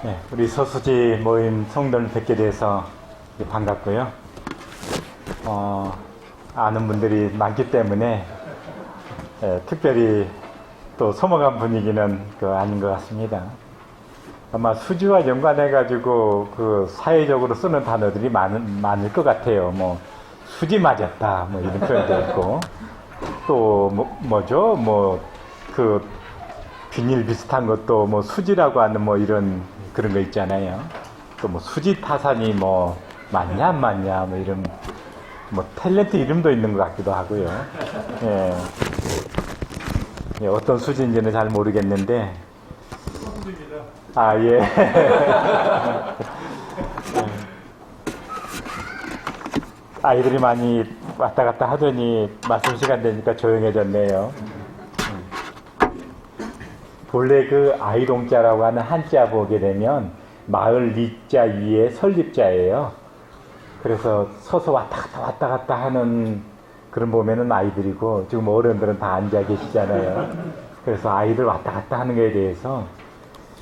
네, 우리 서수지 모임 성도를 뵙게 돼서 반갑고요. 아는 분들이 많기 때문에 특별히 또 소모간 분위기는 아닌 것 같습니다. 아마 수지와 연관해가지고 사회적으로 쓰는 단어들이 많을 것 같아요. 뭐 수지 맞았다, 뭐 이런 표현도 있고, 또 뭐죠? 비닐 비슷한 것도 뭐 수지라고 하는 뭐 이런 그런 거 있잖아요. 또 뭐 수지 타산이 뭐 맞냐 안 맞냐 뭐 이런 뭐 탤런트 이름도 있는 것 같기도 하고요. 예. 예, 어떤 수지인지는 잘 모르겠는데. 아, 예. 아이들이 많이 왔다 갔다 하더니 말씀 시간 되니까 조용해졌네요. 본래 아이롱자라고 하는 한자 보게 되면 마을 리자 위에 설립자예요. 그래서 서서 왔다 갔다 하는 그런 보면은 아이들이고, 지금 어른들은 다 앉아 계시잖아요. 그래서 아이들 왔다 갔다 하는 거에 대해서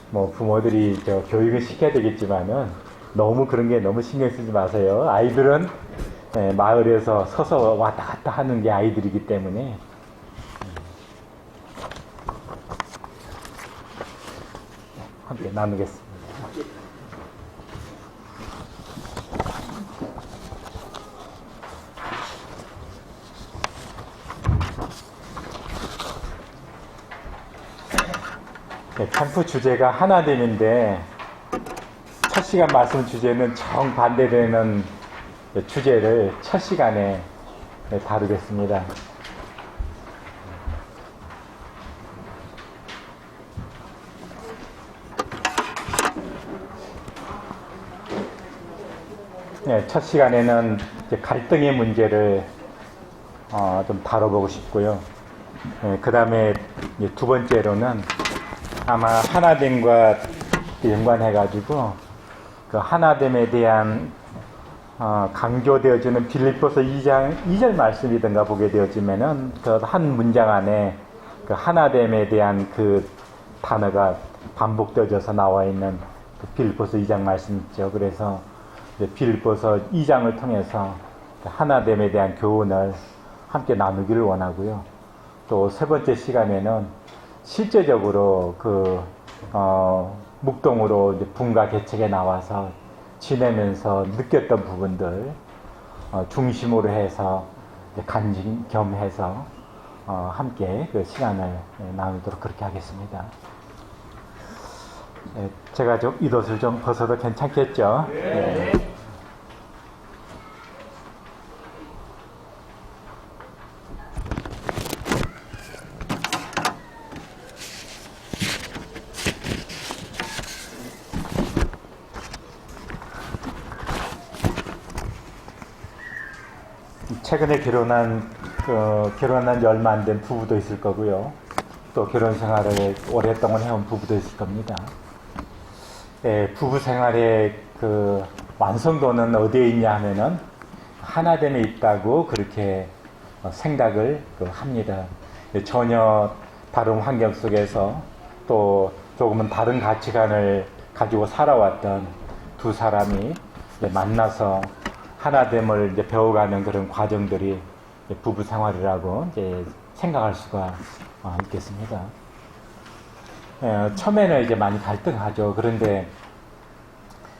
뭐 부모들이 교육을 시켜야 되겠지만은 너무 그런 게 너무 신경 쓰지 마세요. 아이들은 마을에서 서서 왔다 갔다 하는 게 아이들이기 때문에. 함께 나누겠습니다. 캠프 주제가 하나됨인데, 첫 시간 말씀 주제는 정반대되는 주제를 첫 시간에 다루겠습니다. 첫 시간에는 갈등의 문제를 좀 다뤄보고 싶고요. 그 다음에 두 번째로는 아마 하나됨과 연관해가지고 하나됨에 대한 강조되어지는 빌립보서 2장 2절 말씀이든가 보게 되어지면은 한 문장 안에 하나됨에 대한 단어가 반복되어져서 나와 있는 빌립보서 2장 말씀 있죠. 그래서 빌립보서 2장을 통해서 하나됨에 대한 교훈을 함께 나누기를 원하고요. 또 세 번째 시간에는 실제적으로 묵동으로 분과 개척에 나와서 지내면서 느꼈던 부분들 중심으로 해서 간증 겸해서 함께 시간을 나누도록 그렇게 하겠습니다. 제가 좀 이 옷을 좀 벗어도 괜찮겠죠? 네. 최근에 결혼한 지 얼마 안 된 부부도 있을 거고요. 또 결혼 생활을 오랫동안 해온 부부도 있을 겁니다. 부부 생활의 완성도는 어디에 있냐 하면은 하나됨에 있다고 그렇게 생각을 합니다. 전혀 다른 환경 속에서 또 조금은 다른 가치관을 가지고 살아왔던 두 사람이 만나서 하나됨을 배워가는 그런 과정들이 부부 생활이라고 생각할 수가 있겠습니다. 처음에는 많이 갈등하죠. 그런데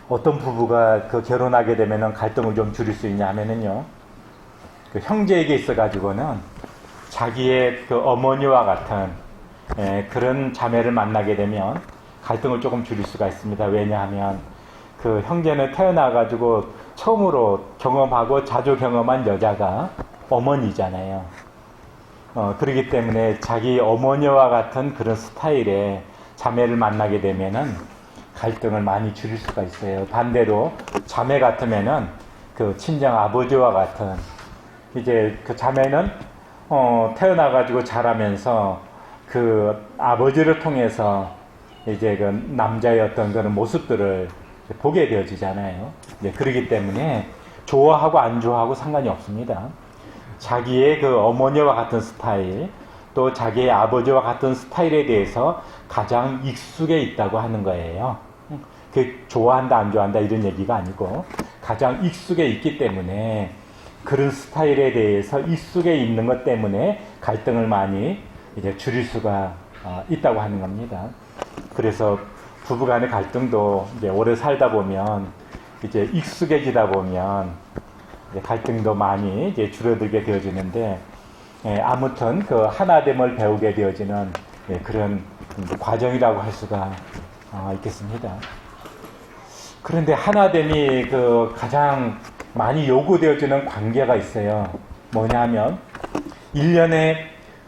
어떤 부부가 결혼하게 되면 갈등을 좀 줄일 수 있냐 하면은요, 형제에게 있어가지고는 자기의 어머니와 같은 그런 자매를 만나게 되면 갈등을 조금 줄일 수가 있습니다. 왜냐하면 형제는 태어나가지고 처음으로 경험하고 자주 경험한 여자가 어머니잖아요. 그렇기 때문에 자기 어머니와 같은 그런 스타일의 자매를 만나게 되면은 갈등을 많이 줄일 수가 있어요. 반대로 자매 같으면은 친정 아버지와 같은 자매는 태어나가지고 자라면서 아버지를 통해서 남자의 어떤 그런 모습들을 보게 되어지잖아요. 그렇기 때문에 좋아하고 안 좋아하고 상관이 없습니다. 자기의 어머니와 같은 스타일, 또 자기의 아버지와 같은 스타일에 대해서 가장 익숙해 있다고 하는 거예요. 그 좋아한다 안 좋아한다 이런 얘기가 아니고 가장 익숙해 있기 때문에 그런 스타일에 대해서 익숙해 있는 것 때문에 갈등을 많이 이제 줄일 수가 있다고 하는 겁니다. 그래서 부부간의 갈등도 이제 오래 살다 보면 이제 익숙해지다 보면 이제 갈등도 많이 이제 줄어들게 되어지는데 아무튼 그 하나됨을 배우게 되어지는 그런 과정이라고 할 수가 있겠습니다. 그런데 하나됨이 그 가장 많이 요구되어지는 관계가 있어요. 뭐냐면 1년에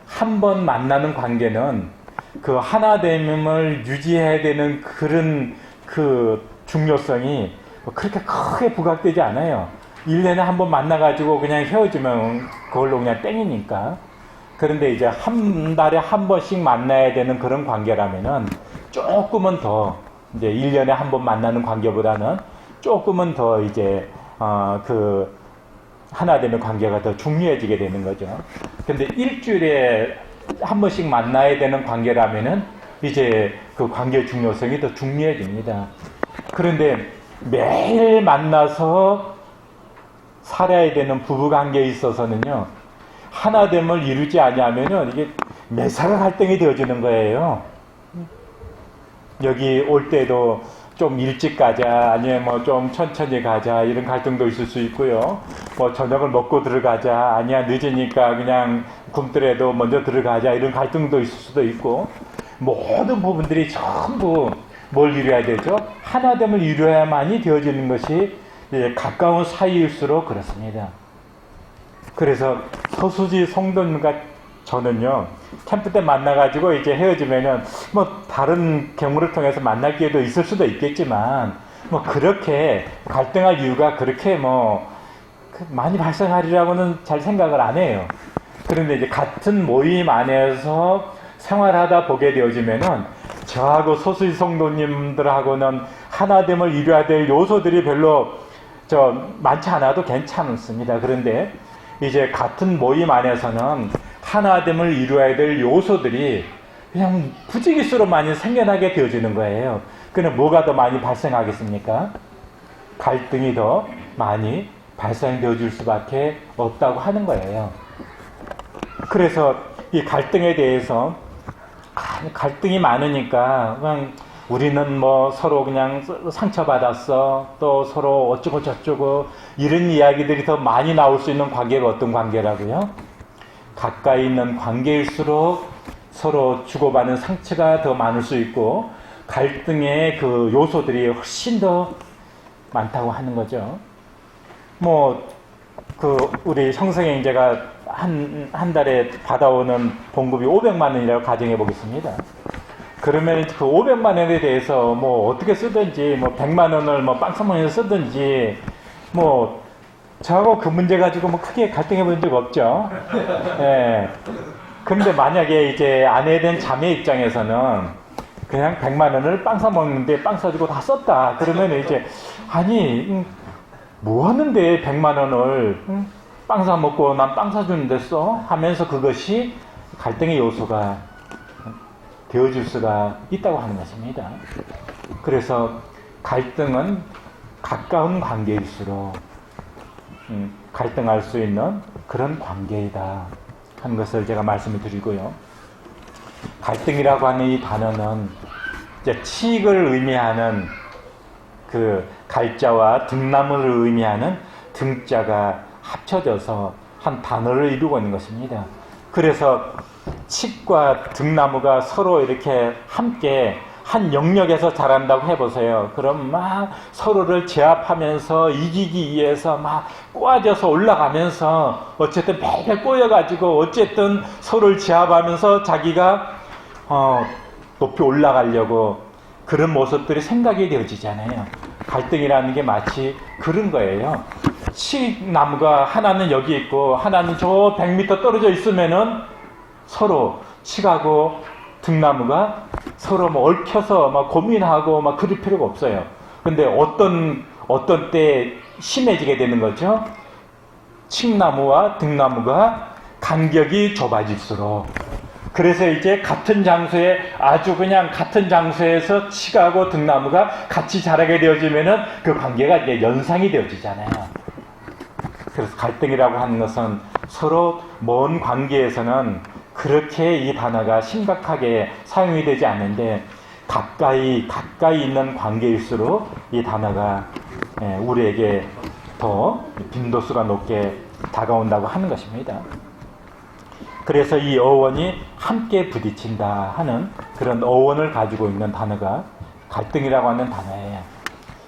한 번 만나는 관계는 그 하나됨을 유지해야 되는 그런 그 중요성이 그렇게 크게 부각되지 않아요. 1년에 한 번 만나가지고 그냥 헤어지면 그걸로 그냥 땡이니까. 그런데 이제 한 달에 한 번씩 만나야 되는 그런 관계라면은 조금은 더 이제 1년에 한 번 만나는 관계보다는 조금은 더 이제 그 하나됨의 관계가 더 중요해지게 되는 거죠. 근데 일주일에 한 번씩 만나야 되는 관계라면은 이제 그 관계의 중요성이 더 중요해집니다. 그런데 매일 만나서 살아야 되는 부부관계에 있어서는요, 하나됨을 이루지 않으면은 이게 매사가 갈등이 되어지는 거예요. 여기 올 때도 좀 일찍 가자, 아니면 뭐 좀 천천히 가자, 이런 갈등도 있을 수 있고요. 뭐 저녁을 먹고 들어가자, 아니야 늦으니까 그냥 굶더라도 먼저 들어가자, 이런 갈등도 있을 수도 있고, 모든 부분들이 전부 뭘 이루어야 되죠? 하나됨을 이루어야만이 되어지는 것이 가까운 사이일수록 그렇습니다. 그래서 서수지 성도님과 저는요, 캠프 때 만나가지고 이제 헤어지면은 뭐 다른 경우를 통해서 만날 기회도 있을 수도 있겠지만 뭐 그렇게 갈등할 이유가 그렇게 뭐 많이 발생하리라고는 잘 생각을 안 해요. 그런데 이제 같은 모임 안에서 생활하다 보게 되어지면은 저하고 서수지 성도님들하고는 하나됨을 이루어야 될 요소들이 별로 많지 않아도 괜찮습니다. 그런데 이제 같은 모임 안에서는 하나됨을 이루어야 될 요소들이 그냥 부지기수로 많이 생겨나게 되어지는 거예요. 그럼 뭐가 더 많이 발생하겠습니까? 갈등이 더 많이 발생되어질 수밖에 없다고 하는 거예요. 그래서 이 갈등에 대해서 갈등이 많으니까 그냥 우리는 뭐 서로 그냥 상처받았어, 또 서로 어쩌고 저쩌고 이런 이야기들이 더 많이 나올 수 있는 관계가 어떤 관계라고요? 가까이 있는 관계일수록 서로 주고받는 상처가 더 많을 수 있고 갈등의 그 요소들이 훨씬 더 많다고 하는 거죠. 뭐 그 우리 형성행제가 한 달에 받아오는 봉급이 500만 원이라고 가정해 보겠습니다. 그러면 그 500만 원에 대해서 뭐 어떻게 쓰든지 뭐 100만 원을 뭐 빵사mon에서 쓰든지 뭐 저하고 그 문제 가지고 뭐 크게 갈등해 본 적 없죠. 예. 그런데 만약에 이제 아내에 대한 자매 입장에서는 그냥 100만 원을 빵 사먹는데 빵 사주고 다 썼다. 그러면 이제 아니 뭐 하는데 100만 원을 빵 사먹고 난 빵 사주는데 써? 하면서 그것이 갈등의 요소가 되어줄 수가 있다고 하는 것입니다. 그래서 갈등은 가까운 관계일수록 갈등할 수 있는 그런 관계이다 하는 것을 제가 말씀을 드리고요. 갈등이라고 하는 이 단어는 이제 치익을 의미하는 그 갈자와 등나무를 의미하는 등자가 합쳐져서 한 단어를 이루고 있는 것입니다. 그래서 칡과 등나무가 서로 이렇게 함께 한 영역에서 자란다고 해보세요. 그럼 막 서로를 제압하면서 이기기 위해서 막 꼬아져서 올라가면서 어쨌든 매일 꼬여가지고 어쨌든 서로를 제압하면서 자기가 높이 올라가려고 그런 모습들이 생각이 되어지잖아요. 갈등이라는 게 마치 그런 거예요. 칡나무가 하나는 여기 있고 하나는 저 100m 떨어져 있으면은 서로 칡하고 등나무가 서로 뭐 얽혀서 막 고민하고 막 그럴 필요가 없어요. 근데 어떤 때 심해지게 되는 거죠? 칡나무와 등나무가 간격이 좁아질수록 그래서 이제 같은 장소에 아주 그냥 같은 장소에서 치가고 등나무가 같이 자라게 되어지면은 그 관계가 이제 연상이 되어지잖아요. 그래서 갈등이라고 하는 것은 서로 먼 관계에서는 그렇게 이 단어가 심각하게 사용이 되지 않는데 가까이 있는 관계일수록 이 단어가 우리에게 더 빈도수가 높게 다가온다고 하는 것입니다. 그래서 이 어원이 함께 부딪힌다 하는 그런 어원을 가지고 있는 단어가 갈등이라고 하는 단어예요.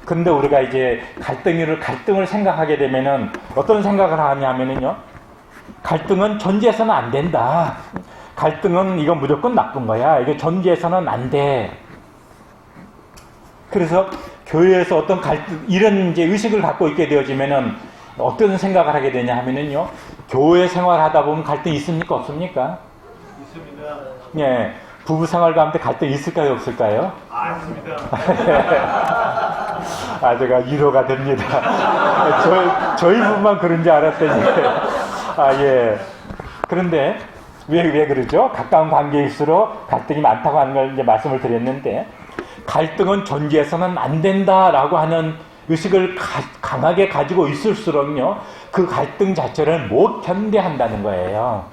그런데 우리가 이제 갈등을 생각하게 되면은 어떤 생각을 하냐면은요, 갈등은 존재해서는 안 된다. 갈등은 이거 무조건 나쁜 거야. 이거 존재해서는 안 돼. 그래서 교회에서 어떤 갈등, 이런 이제 의식을 갖고 있게 되어지면은 어떤 생각을 하게 되냐 하면은요, 교회 생활하다 보면 갈등이 있습니까? 없습니까? 있습니다. 예. 부부 생활 가운데 갈등이 있을까요? 없을까요? 있습니다. 제가 위로가 됩니다. 저희 부부만 그런 줄 알았더니. 예. 그런데, 왜 그러죠? 가까운 관계일수록 갈등이 많다고 하는 걸 이제 말씀을 드렸는데, 갈등은 존재해서는 안 된다라고 하는 의식을 강하게 가지고 있을수록요, 그 갈등 자체를 못 견뎌한다는 거예요.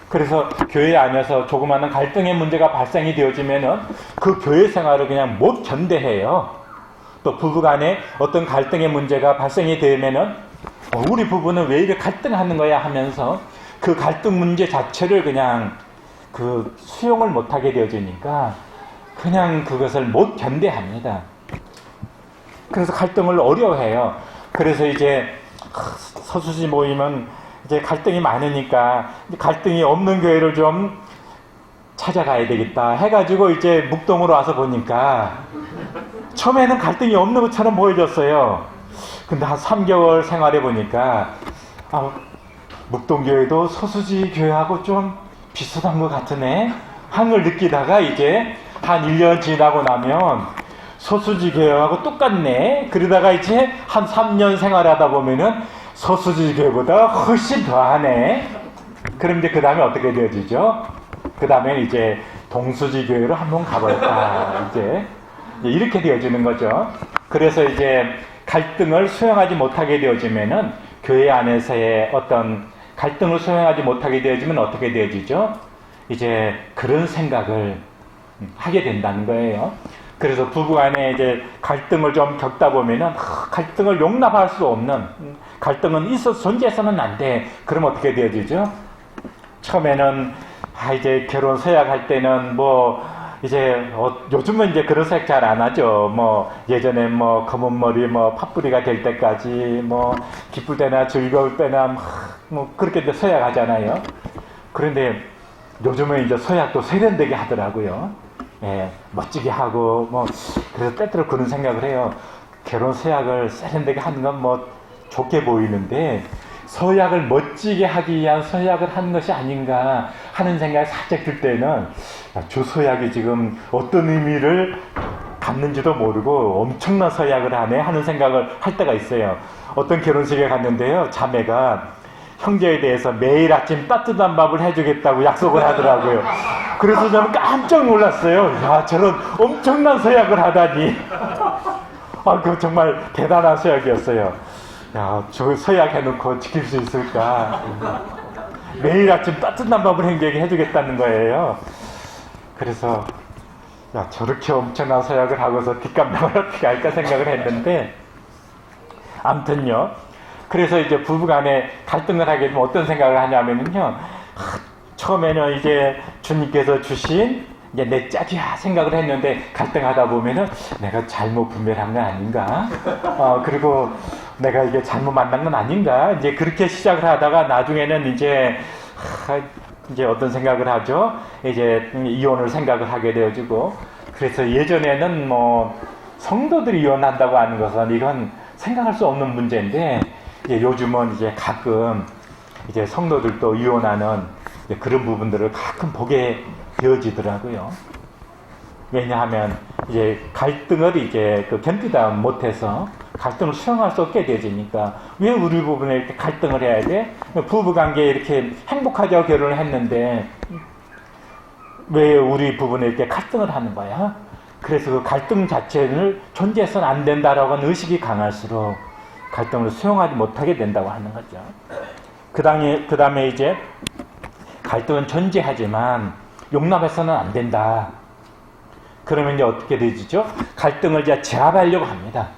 그래서 교회 안에서 조그마한 갈등의 문제가 발생이 되어지면은 그 교회 생활을 그냥 못 견뎌해요. 또 부부 간에 어떤 갈등의 문제가 발생이 되면은 우리 부부는 왜 이렇게 갈등하는 거야 하면서 그 갈등 문제 자체를 그냥 그 수용을 못하게 되어지니까 그냥 그것을 못 견뎌합니다. 그래서 갈등을 어려워해요. 그래서 이제 서수지 모이면 이제 갈등이 많으니까 갈등이 없는 교회를 좀 찾아가야 되겠다 해가지고 이제 묵동으로 와서 보니까 처음에는 갈등이 없는 것처럼 보여졌어요. 근데 한 3개월 생활해 보니까 묵동교회도 서수지 교회하고 좀 비슷한 것 같으네 하는 걸 느끼다가 이제 한 1년 지나고 나면 서수지 교회하고 똑같네. 그러다가 이제 한 3년 생활하다 보면은 서수지 교회보다 훨씬 더하네. 그럼 이제 그 다음에 어떻게 되어지죠? 그 다음에 이제 동수지 교회로 한번 가볼까. 이제 이렇게 되어지는 거죠. 그래서 이제 갈등을 수용하지 못하게 되어지면은 교회 안에서의 어떤 갈등을 수용하지 못하게 되어지면 어떻게 되어지죠? 이제 그런 생각을 하게 된다는 거예요. 그래서 부부간에 이제 갈등을 좀 겪다 보면은 갈등을 용납할 수 없는 갈등은 존재해서는 안 돼. 그럼 어떻게 되어지죠? 처음에는 이제 결혼 서약할 때는 이제 요즘은 이제 그런 서약 잘 안 하죠. 예전에 검은 머리 팥뿌리가 될 때까지 기쁠 때나 즐거울 때나 그렇게 이제 서약하잖아요. 그런데 요즘은 이제 서약도 세련되게 하더라고요. 예, 멋지게 하고 그래서 때때로 그런 생각을 해요. 결혼 서약을 세련되게 하는 건 좋게 보이는데 서약을 멋지게 하기 위한 서약을 하는 것이 아닌가 하는 생각이 살짝 들 때는 저 서약이 지금 어떤 의미를 갖는지도 모르고 엄청난 서약을 하네 하는 생각을 할 때가 있어요. 어떤 결혼식에 갔는데요, 자매가 형제에 대해서 매일 아침 따뜻한 밥을 해주겠다고 약속을 하더라고요. 그래서 저는 깜짝 놀랐어요. 야, 저런 엄청난 서약을 하다니. 그거 정말 대단한 서약이었어요. 야, 저 서약 해놓고 지킬 수 있을까? 매일 아침 따뜻한 밥을 형제에게 해주겠다는 거예요. 그래서 야, 저렇게 엄청난 서약을 하고서 뒷감당을 어떻게 할까 생각을 했는데, 아무튼요. 그래서 이제 부부간에 갈등을 하게 되면 어떤 생각을 하냐면요, 처음에는 이제 주님께서 주신 이제 내 짝이야 생각을 했는데 갈등하다 보면은 내가 잘못 분별한 건 아닌가? 그리고 내가 이게 잘못 만난 건 아닌가? 이제 그렇게 시작을 하다가 나중에는 이제 어떤 생각을 하죠? 이제 이혼을 생각을 하게 되어지고, 그래서 예전에는 성도들이 이혼한다고 하는 것은 이건 생각할 수 없는 문제인데, 요즘은 이제 가끔 이제 성도들도 이혼하는 그런 부분들을 가끔 보게 되어지더라고요. 왜냐하면 이제 갈등을 이제 견디다 못해서 갈등을 수용할 수 없게 되어지니까 왜 우리 부부는 이렇게 갈등을 해야 돼? 부부관계에 이렇게 행복하자고 결혼을 했는데 왜 우리 부부는 이렇게 갈등을 하는 거야? 그래서 그 갈등 자체를 존재해서는 안 된다라고 하는 의식이 강할수록 갈등을 수용하지 못하게 된다고 하는 거죠. 그 다음에 이제 갈등은 존재하지만 용납해서는 안 된다. 그러면 이제 어떻게 되죠? 갈등을 이제 제압하려고 합니다.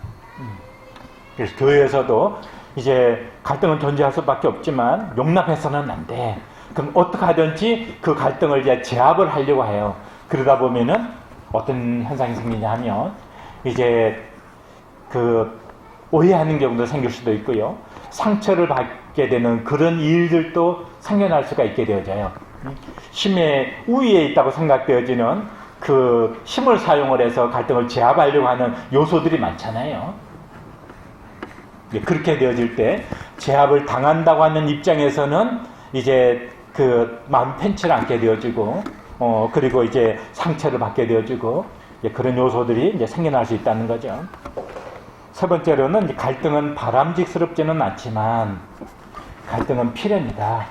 그래서 교회에서도 이제 갈등은 존재할 수밖에 없지만 용납해서는 안 돼. 그럼 어떻게 하든지 그 갈등을 이제 제압을 하려고 해요. 그러다 보면은 어떤 현상이 생기냐 하면 이제 그 오해하는 경우도 생길 수도 있고요. 상처를 받게 되는 그런 일들도 생겨날 수가 있게 되어져요. 힘의 우위에 있다고 생각되어지는 그 힘을 사용을 해서 갈등을 제압하려고 하는 요소들이 많잖아요. 그렇게 되어질 때 제압을 당한다고 하는 입장에서는 이제 그 마음 편치를 않게 되어지고 그리고 이제 상처를 받게 되어지고 그런 요소들이 이제 생겨날 수 있다는 거죠. 세 번째로는 갈등은 바람직스럽지는 않지만 갈등은 필연이다.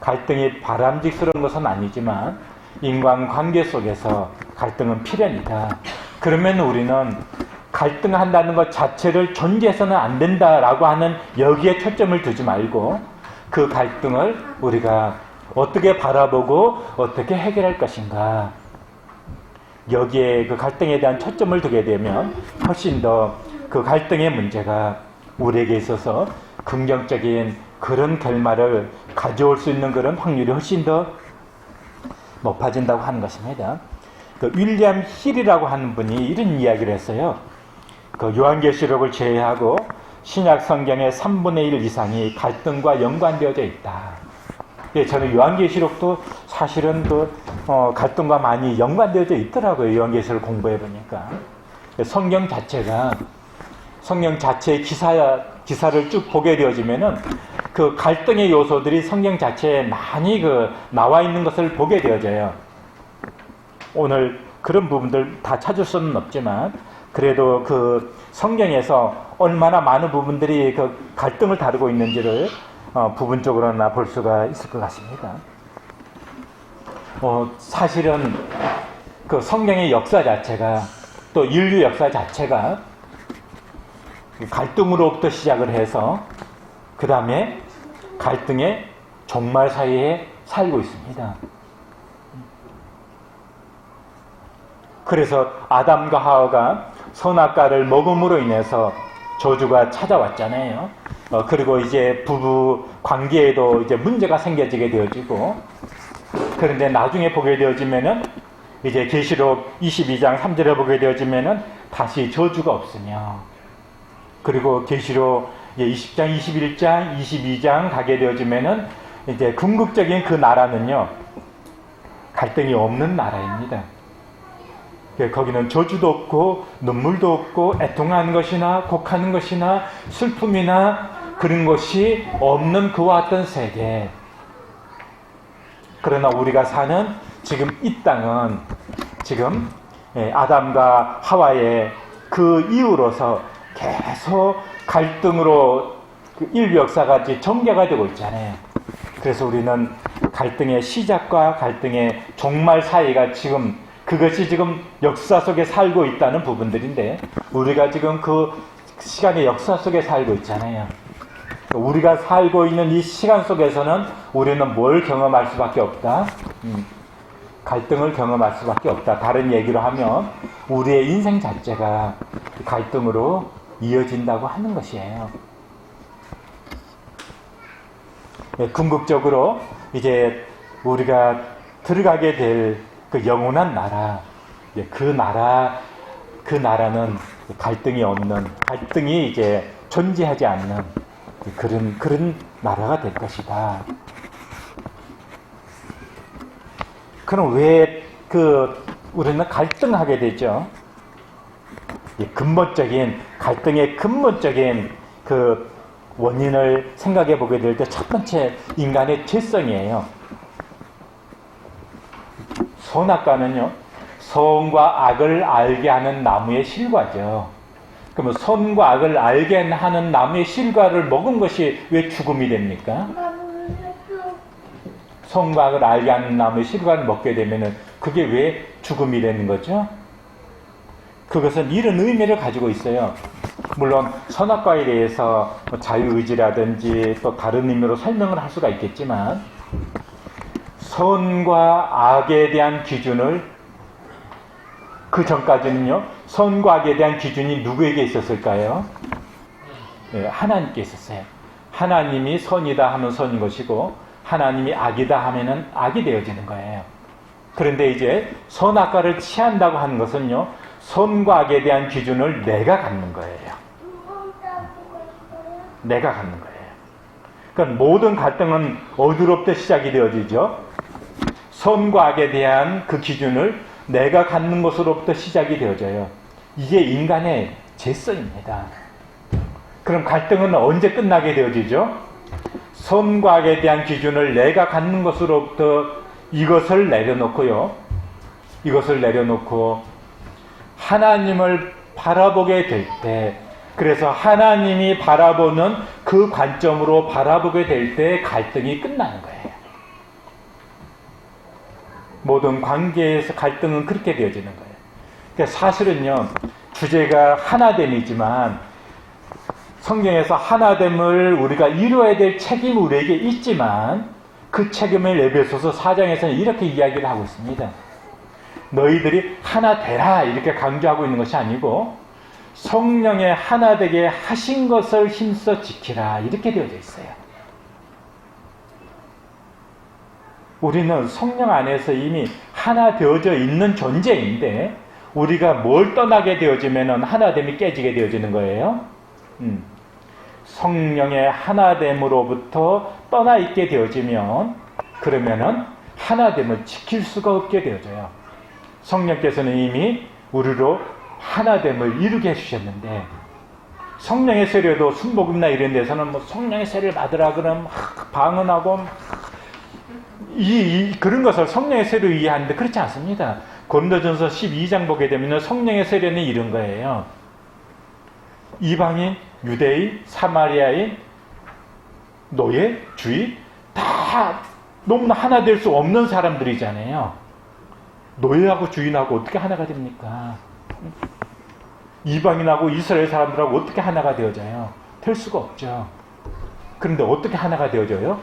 갈등이 바람직스러운 것은 아니지만 인간관계 속에서 갈등은 필연이다. 그러면 우리는 갈등한다는 것 자체를 존재해서는 안 된다라고 하는 여기에 초점을 두지 말고 그 갈등을 우리가 어떻게 바라보고 어떻게 해결할 것인가, 여기에 그 갈등에 대한 초점을 두게 되면 훨씬 더 그 갈등의 문제가 우리에게 있어서 긍정적인 그런 결말을 가져올 수 있는 그런 확률이 훨씬 더 높아진다고 하는 것입니다. 그 윌리엄 힐이라고 하는 분이 이런 이야기를 했어요. 그 요한계시록을 제외하고 신약 성경의 3분의 1 이상이 갈등과 연관되어져 있다. 예, 저는 요한계시록도 사실은 그 갈등과 많이 연관되어져 있더라고요. 요한계시록을 공부해 보니까 성경 자체의 기사를 쭉 보게 되어지면은 그 갈등의 요소들이 성경 자체에 많이 그 나와 있는 것을 보게 되어져요. 오늘 그런 부분들 다 찾을 수는 없지만 그래도 그 성경에서 얼마나 많은 부분들이 그 갈등을 다루고 있는지를 부분적으로나 볼 수가 있을 것 같습니다. 사실은 그 성경의 역사 자체가 또 인류 역사 자체가 갈등으로부터 시작을 해서 그 다음에 갈등의 종말 사이에 살고 있습니다. 그래서 아담과 하와가 선악과를 먹음으로 인해서 저주가 찾아왔잖아요. 그리고 이제 부부 관계에도 이제 문제가 생겨지게 되어지고, 그런데 나중에 보게 되어지면은 이제 계시록 22장 3절에 보게 되어지면은 다시 저주가 없으며, 그리고 계시록 20장, 21장, 22장 가게 되어지면은 이제 궁극적인 그 나라는요, 갈등이 없는 나라입니다. 거기는 저주도 없고 눈물도 없고 애통하는 것이나 곡하는 것이나 슬픔이나 그런 것이 없는 그와 같은 세계. 그러나 우리가 사는 지금 이 땅은 지금 아담과 하와의 그 이후로서 계속 갈등으로 인류 역사가 이제 전개가 되고 있잖아요. 그래서 우리는 갈등의 시작과 갈등의 종말 사이가 그것이 지금 역사 속에 살고 있다는 부분들인데, 우리가 지금 그 시간의 역사 속에 살고 있잖아요. 우리가 살고 있는 이 시간 속에서는 우리는 뭘 경험할 수밖에 없다? 갈등을 경험할 수밖에 없다. 다른 얘기로 하면 우리의 인생 자체가 갈등으로 이어진다고 하는 것이에요. 궁극적으로 이제 우리가 들어가게 될 그 영원한 나라, 그 나라는 갈등이 없는, 갈등이 이제 존재하지 않는 그런 나라가 될 것이다. 그럼 왜 우리는 갈등하게 되죠? 갈등의 근본적인 그 원인을 생각해 보게 될 때 첫 번째 인간의 죄성이에요. 선악과는요, 선과 악을 알게 하는 나무의 실과죠. 그러면 선과 악을 알게 하는 나무의 실과를 먹은 것이 왜 죽음이 됩니까? 선과 악을 알게 하는 나무의 실과를 먹게 되면은 그게 왜 죽음이 되는 거죠? 그것은 이런 의미를 가지고 있어요. 물론 선악과에 대해서 자유의지라든지 또 다른 의미로 설명을 할 수가 있겠지만 선과 악에 대한 기준을 그 전까지는요. 선과 악에 대한 기준이 누구에게 있었을까요? 네, 하나님께 있었어요. 하나님이 선이다 하면 선인 것이고 하나님이 악이다 하면은 악이 되어지는 거예요. 그런데 이제 선악과를 취한다고 하는 것은요. 선과 악에 대한 기준을 내가 갖는 거예요. 내가 갖는 거예요. 그러니까 모든 갈등은 어디로부터 시작이 되어지죠? 선과 악에 대한 그 기준을 내가 갖는 것으로부터 시작이 되어져요. 이게 인간의 죄성입니다. 그럼 갈등은 언제 끝나게 되어지죠? 선과 악에 대한 기준을 내가 갖는 것으로부터 이것을 내려놓고요. 이것을 내려놓고 하나님을 바라보게 될 때, 그래서 하나님이 바라보는 그 관점으로 바라보게 될 때 갈등이 끝나는 거예요. 모든 관계에서 갈등은 그렇게 되어지는 거예요. 그러니까 사실은요, 주제가 하나됨이지만 성경에서 하나됨을 우리가 이루어야 될 책임이 우리에게 있지만 그 책임을 에베소서 4장에서는 이렇게 이야기를 하고 있습니다. 너희들이 하나 되라 이렇게 강조하고 있는 것이 아니고 성령의 하나 되게 하신 것을 힘써 지키라 이렇게 되어져 있어요. 우리는 성령 안에서 이미 하나 되어져 있는 존재인데 우리가 뭘 떠나게 되어지면 하나됨이 깨지게 되어지는 거예요. 성령의 하나됨으로부터 떠나 있게 되어지면 그러면은 하나됨을 지킬 수가 없게 되어져요. 성령께서는 이미 우리로 하나됨을 이루게 해주셨는데 성령의 세례도 순복음이나 이런 데서는 뭐 성령의 세례를 받으라 그러면 막 방언하고 그런 것을 성령의 세례로 이해하는데 그렇지 않습니다. 고린도전서 12장 보게 되면 성령의 세례는 이런 거예요. 이방인, 유대인, 사마리아인, 노예, 주인 다 너무나 하나 될 수 없는 사람들이잖아요. 노예하고 주인하고 어떻게 하나가 됩니까? 이방인하고 이스라엘 사람들하고 어떻게 하나가 되어져요? 될 수가 없죠. 그런데 어떻게 하나가 되어져요?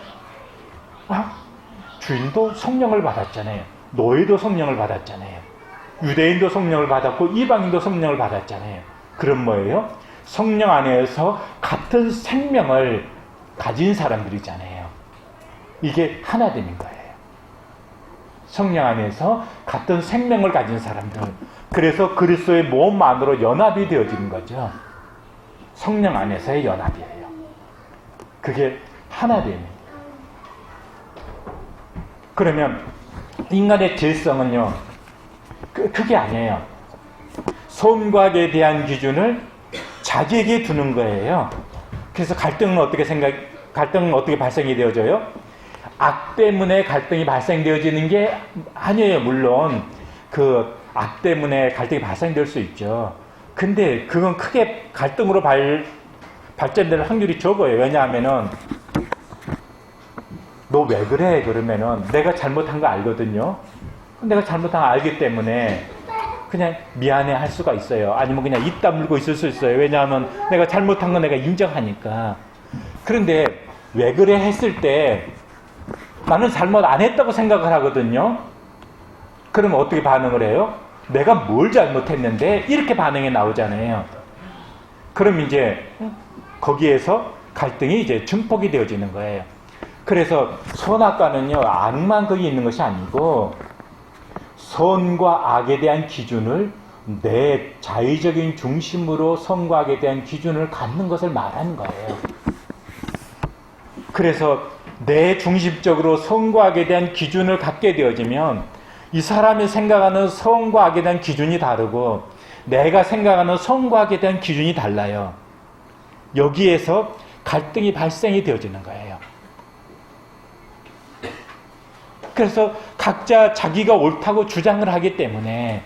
주인도 성령을 받았잖아요. 노예도 성령을 받았잖아요. 유대인도 성령을 받았고 이방인도 성령을 받았잖아요. 그럼 뭐예요? 성령 안에서 같은 생명을 가진 사람들이잖아요. 이게 하나됨인 거예요. 성령 안에서 같은 생명을 가진 사람들. 그래서 그리스도의 몸 안으로 연합이 되어지는 거죠. 성령 안에서의 연합이에요. 그게 하나됨이에요. 그러면 인간의 죄성은요, 그게 아니에요. 선과 악에 대한 기준을 자기에게 두는 거예요. 그래서 갈등은 어떻게 발생이 되어져요? 악 때문에 갈등이 발생되어지는 게 아니에요. 물론 그 악 때문에 갈등이 발생될 수 있죠. 근데 그건 크게 갈등으로 발전될 확률이 적어요. 왜냐하면은 너 왜 그래? 그러면은 내가 잘못한 거 알거든요. 내가 잘못한 거 알기 때문에 그냥 미안해 할 수가 있어요. 아니면 그냥 입 다물고 있을 수 있어요. 왜냐하면 내가 잘못한 거 내가 인정하니까. 그런데 왜 그래 했을 때 나는 잘못 안 했다고 생각을 하거든요. 그러면 어떻게 반응을 해요? 내가 뭘 잘못했는데 이렇게 반응이 나오잖아요. 그럼 이제 거기에서 갈등이 이제 증폭이 되어지는 거예요. 그래서 선악과는요, 악만 거기 있는 것이 아니고 선과 악에 대한 기준을 내 자의적인 중심으로 선과 악에 대한 기준을 갖는 것을 말하는 거예요. 그래서 내 중심적으로 선과 악에 대한 기준을 갖게 되어지면 이 사람이 생각하는 선과 악에 대한 기준이 다르고 내가 생각하는 선과 악에 대한 기준이 달라요. 여기에서 갈등이 발생이 되어지는 거예요. 그래서 각자 자기가 옳다고 주장을 하기 때문에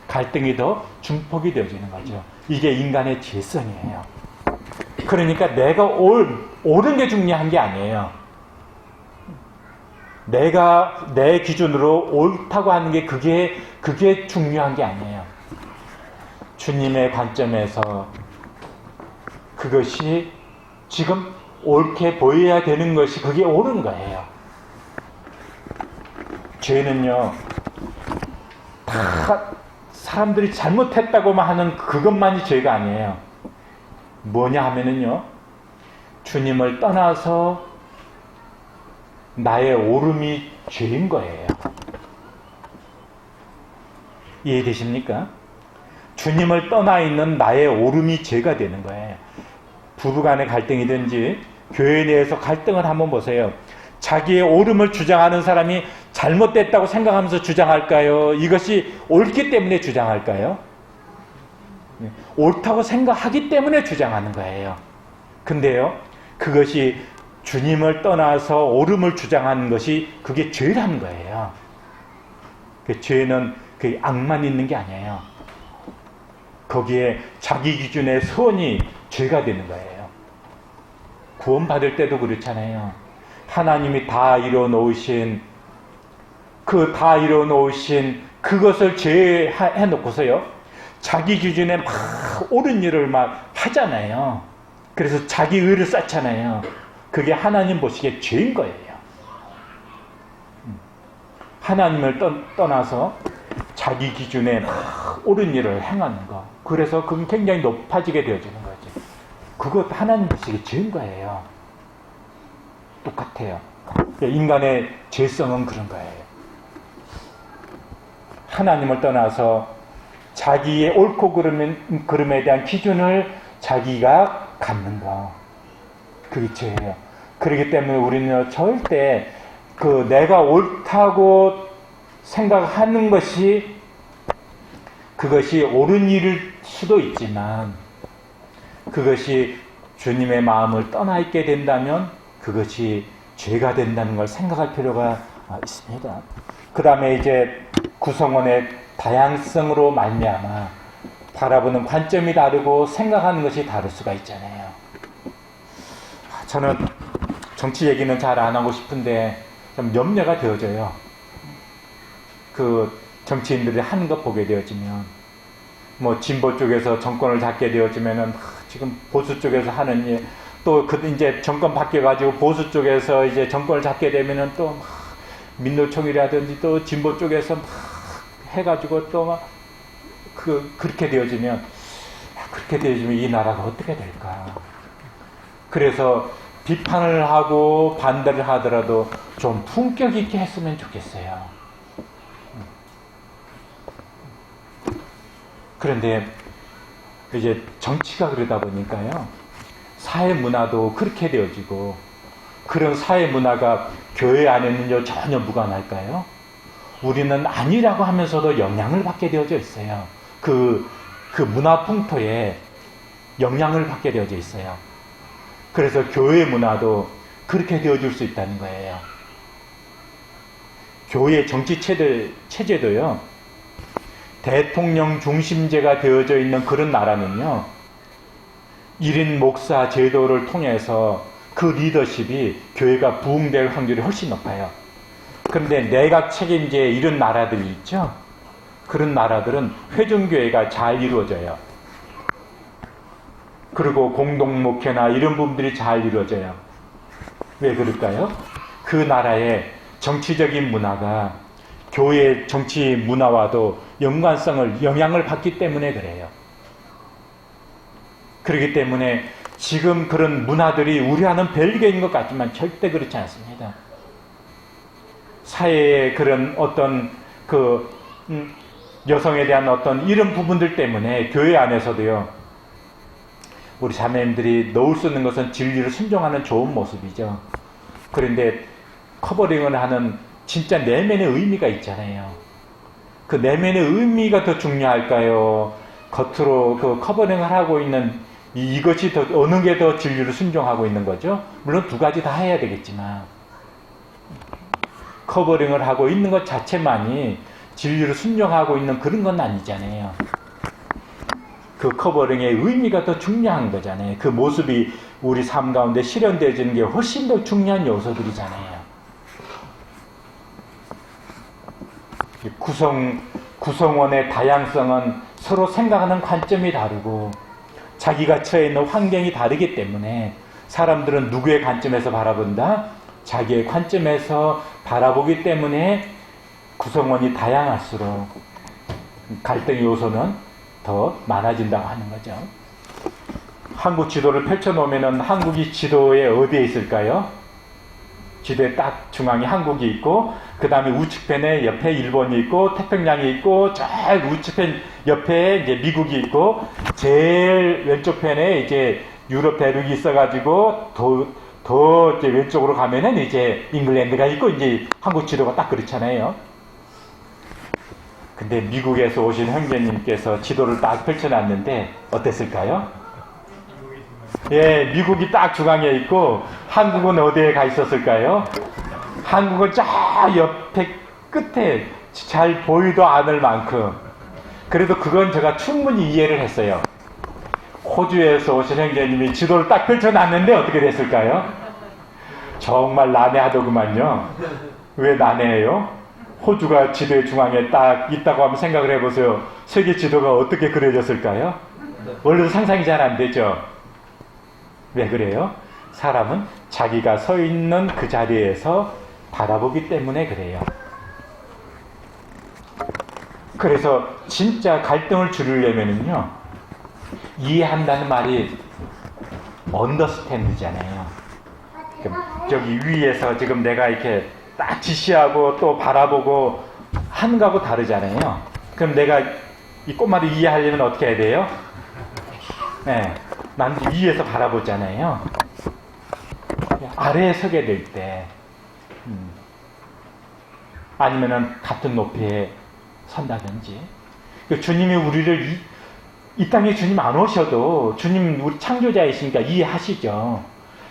갈등이 더 증폭이 되어지는 거죠. 이게 인간의 죄성이에요. 그러니까 내가 옳은 게 중요한 게 아니에요. 내가 내 기준으로 옳다고 하는 게 그게 중요한 게 아니에요. 주님의 관점에서 그것이 지금 옳게 보여야 되는 것이 그게 옳은 거예요. 죄는요, 다 사람들이 잘못했다고만 하는 그것만이 죄가 아니에요. 뭐냐 하면은요, 주님을 떠나서 나의 오름이 죄인 거예요. 이해되십니까? 주님을 떠나 있는 나의 오름이 죄가 되는 거예요. 부부간의 갈등이든지 교회 내에서 갈등을 한번 보세요. 자기의 오름을 주장하는 사람이 잘못됐다고 생각하면서 주장할까요? 이것이 옳기 때문에 주장할까요? 옳다고 생각하기 때문에 주장하는 거예요. 근데요, 그것이 주님을 떠나서 오름을 주장하는 것이 그게 죄라는 거예요. 그 죄는 그 악만 있는 게 아니에요. 거기에 자기 기준의 선이 죄가 되는 거예요. 구원받을 때도 그렇잖아요. 하나님이 다 이뤄놓으신 그것을 죄해 놓고서요, 자기 기준에 막 옳은 일을 막 하잖아요. 그래서 자기 의를 쌓잖아요. 그게 하나님 보시기에 죄인 거예요. 하나님을 떠나서 자기 기준에 막 옳은 일을 행하는 거. 그래서 그건 굉장히 높아지게 되어지는 거죠. 그것 하나님 보시기에 죄인 거예요. 똑같아요. 인간의 죄성은 그런 거예요. 하나님을 떠나서 자기의 옳고 그름에 대한 기준을 자기가 갖는 거. 그게 죄예요. 그렇기 때문에 우리는 절대 내가 옳다고 생각하는 것이 그것이 옳은 일일 수도 있지만 그것이 주님의 마음을 떠나 있게 된다면 그것이 죄가 된다는 걸 생각할 필요가 있습니다. 그 다음에 이제 구성원의 다양성으로 말미암아 바라보는 관점이 다르고 생각하는 것이 다를 수가 있잖아요. 저는 정치 얘기는 잘 안 하고 싶은데 좀 염려가 되어져요. 그 정치인들이 하는 거 보게 되어지면, 뭐 진보 쪽에서 정권을 잡게 되어지면은 지금 보수 쪽에서 하는 일, 또 이제 정권 바뀌어가지고 보수 쪽에서 이제 정권을 잡게 되면은 또 민노총이라든지 또 진보 쪽에서 막 해가지고 또 막 그렇게 되어지면 이 나라가 어떻게 될까? 그래서 비판을 하고 반대를 하더라도 좀 품격 있게 했으면 좋겠어요. 그런데 이제 정치가 그러다 보니까요, 사회 문화도 그렇게 되어지고, 그런 사회 문화가 교회 안에는요 전혀 무관할까요? 우리는 아니라고 하면서도 영향을 받게 되어져 있어요. 그 문화 풍토에 영향을 받게 되어져 있어요. 그래서 교회 문화도 그렇게 되어줄 수 있다는 거예요. 교회 정치 체제도요, 대통령 중심제가 되어져 있는 그런 나라는요, 1인 목사 제도를 통해서 그 리더십이 교회가 부흥될 확률이 훨씬 높아요. 그런데 내각 책임제 이런 나라들이 있죠? 그런 나라들은 회중교회가 잘 이루어져요. 그리고 공동목회나 이런 부분들이 잘 이루어져요. 왜 그럴까요? 그 나라의 정치적인 문화가 교회의 정치 문화와도 영향을 받기 때문에 그래요. 그렇기 때문에 지금 그런 문화들이 우리와는 별개인 것 같지만 절대 그렇지 않습니다. 사회의 그런 어떤 여성에 대한 어떤 이런 부분들 때문에 교회 안에서도요, 우리 자매님들이 놓을 수 있는 것은 진리를 순종하는 좋은 모습이죠. 그런데 커버링을 하는 진짜 내면의 의미가 있잖아요. 그 내면의 의미가 더 중요할까요? 겉으로 그 커버링을 하고 있는 이것이 더, 어느 게 더 진리를 순종하고 있는 거죠? 물론 두 가지 다 해야 되겠지만, 커버링을 하고 있는 것 자체만이 진리를 순종하고 있는 그런 건 아니잖아요. 그 커버링의 의미가 더 중요한 거잖아요. 그 모습이 우리 삶 가운데 실현되어지는 게 훨씬 더 중요한 요소들이잖아요. 구성원의 다양성은 서로 생각하는 관점이 다르고 자기가 처해 있는 환경이 다르기 때문에 사람들은 누구의 관점에서 바라본다? 자기의 관점에서 바라보기 때문에 구성원이 다양할수록 갈등 요소는 더 많아진다고 하는 거죠. 한국 지도를 펼쳐놓으면 한국이 지도에 어디에 있을까요? 지도에 딱 중앙에 한국이 있고 그 다음에 우측편에 옆에 일본이 있고 태평양이 있고 저 우측편 옆에 이제 미국이 있고 제일 왼쪽 편에 이제 유럽 대륙이 있어가지고 더 이제 왼쪽으로 가면은 이제 잉글랜드가 있고 이제 한국 지도가 딱 그렇잖아요. 근데 미국에서 오신 형제님께서 지도를 딱 펼쳐놨는데 어땠을까요? 예, 미국이 딱 중앙에 있고 한국은 어디에 가 있었을까요? 한국은 저 옆에 끝에 잘 보이도 않을 만큼. 그래도 그건 제가 충분히 이해를 했어요. 호주에서 오신 형제님이 지도를 딱 펼쳐놨는데 어떻게 됐을까요? 정말 난해하더구만요. 왜 난해해요? 호주가 지도의 중앙에 딱 있다고 한번 생각을 해보세요. 세계 지도가 어떻게 그려졌을까요? 원래도 상상이 잘 안 되죠. 왜 그래요? 사람은 자기가 서 있는 그 자리에서 바라보기 때문에 그래요. 그래서 진짜 갈등을 줄이려면은요, 이해한다는 말이 understand잖아요. 저기 위에서 지금 내가 이렇게 딱 지시하고 또 바라보고 하는 거하고 다르잖아요. 그럼 내가 이 꼬마를 이해하려면 어떻게 해야 돼요? 네, 난 위에서 바라보잖아요. 아래에 서게 될 때, 아니면은 같은 높이에 선다든지. 주님이 우리를 이 땅에 주님 안 오셔도 주님 우리 창조자이시니까 이해하시죠.